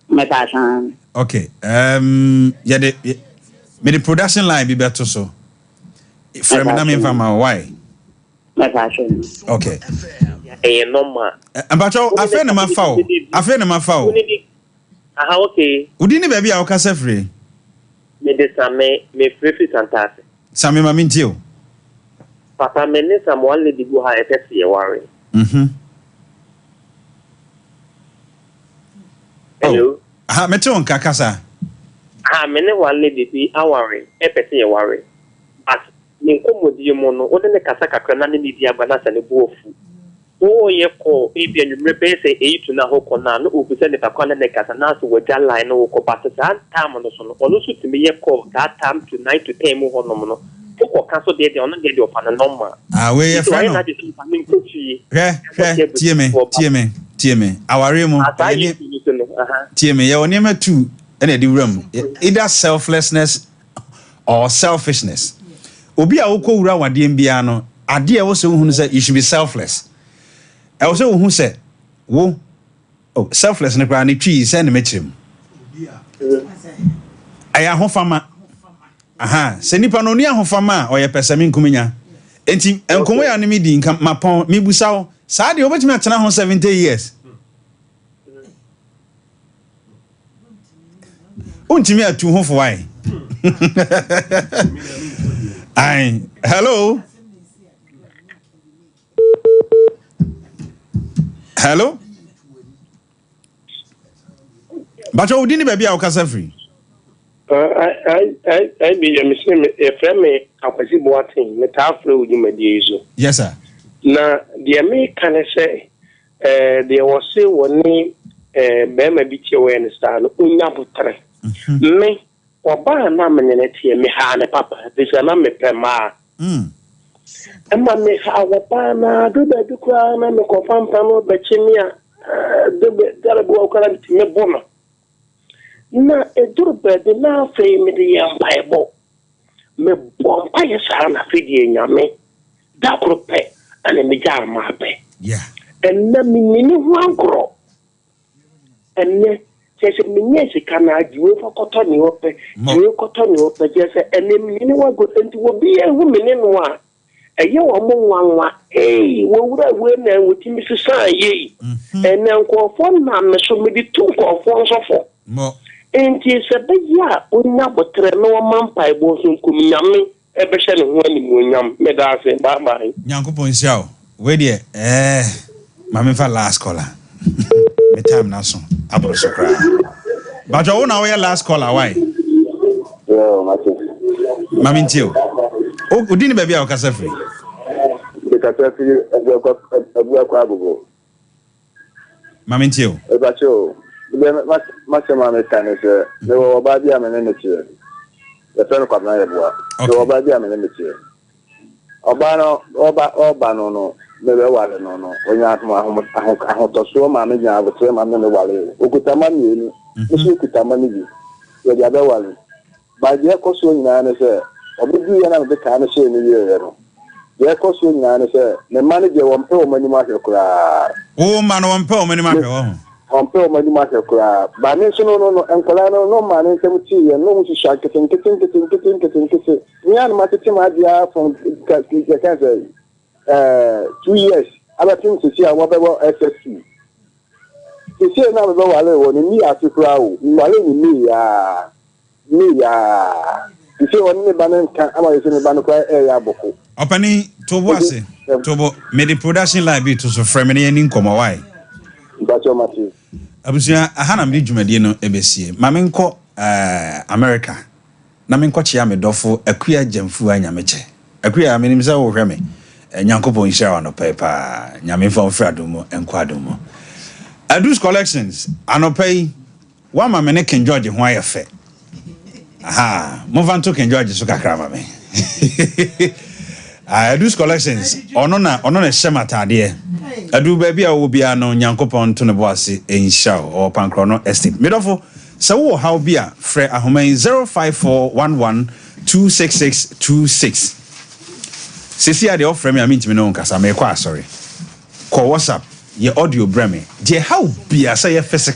Me pastor. Okay. Ya de me the production line bi beto so. From na me fama why? Me pastor. Okay. Normal. Ambacho afa na mafa o. Aha, okay. Udini baby a okasa free. Me de same me free santase. Same ma mintio. Papa me ne sam one lady go ha efese ye worry. Hello. Aha, mete on kakasa. Ah, me ne one lady bi aware efese ye worry. But me nkomodi mo no, o ne kasa kakra na ne di agba na sane bu ofu. Oh, ye call, maybe and you say 8 to Naho Conan, who present the Conan Necasa, now to what line or Copatas and time on the son, or also to me a call that time to 9 to 10 more nominal. Or cancel the on the of an normal. Ah, we are friend. TMA. Our remo. TMA, your name too, and a room. Either selflessness or selfishness. Obia Oko Rawa Diembiano, idea also who said you should be selfless. I also who said, "Wo, oh, selfless ne kwa ni twi send me chim." Aya hofama. Aha, se nipa no ni ahofama o ye pesami nkuminya. Enti enkomo ya ne mi di nka mapon mi busawo. Sa de obetimi atena ho 70 years. Untimi atu ho for why? Ai, hello. Hello? But you didn't baby our casa free. I be a Muslim, a friend me, a possible thing, metafro, you may use. Yes, sir. Now, the American say, there was say one name, Bema beach awareness, Unyabutre. Me, or by a nominate me, Hana Papa, this is a number per ma. And my make our pana do the crown and the confirm panel, but Chimia, the terrible current me bomber. Na a durbe de na fe me de Bible. Me bomb by a son of feeding me. That group and me jar my pay. Yeah. And let me one grow. And then says me, yes, can I do for cotton you up? You cotton you up, just and then me one good and will be a woman in one. A year among one, what would I win and with Mrs. Say, and now call for none, so maybe 2 or 4 so for. More. And it's a big ya, but no man pie was in Kumyami, ever sending when yam, Medase, bye. Yanko Ponsiao, where dear, Mamma for last caller. Me time now, son. Abro so cry. But you know your last caller, why? Mammy Tio. Oh, didn't baby our casa free? Because a work. Mammy Tio. About you. Much amount time is there were about the amenity. The friend of my boy. There were about the amenity. Obano, no, never was no. When you have my to show my manager, I would say my name Wally. Ukutamani, Ukutamani, where the other one. By the Ecosu in answer, or maybe another kind of shame in the year. The Ecosu in answer, the manager won't pay money market cry. Oh, man, won't pay money market. On pay money market cry. But no, and Colano, no man in 70 and no to shake it. We are matching my idea from the cancer 2 years. Other things to see whatever SSC. To see another one in me as a crowd, me, you see what me banner can am I saying banner cry area boko. Opani to wase to me the production line be to so frame any income why. That's your matter. Abusia ahana me dwumade no ebesie. Ma me nko America. Na me nko chia me dofo akua jamfu anya meche. Akua me nimsa wo hwe me. nyankopon share no paper nyame fon fradomo enkwadomo Adus collections anopai wa ma me ne King George ho ayefe aha mo van to King George so kakra ma me Adus collections ono na shematade adu ba bia wo bia no nyankopon to ne boase ensha o pankro estate medofo so wo how bia frɛ ahoman 05411266626 sisi ade ofrɛ me amintimi no nkasa me kwa sorry call WhatsApp ye audio breme je how bia say ye physical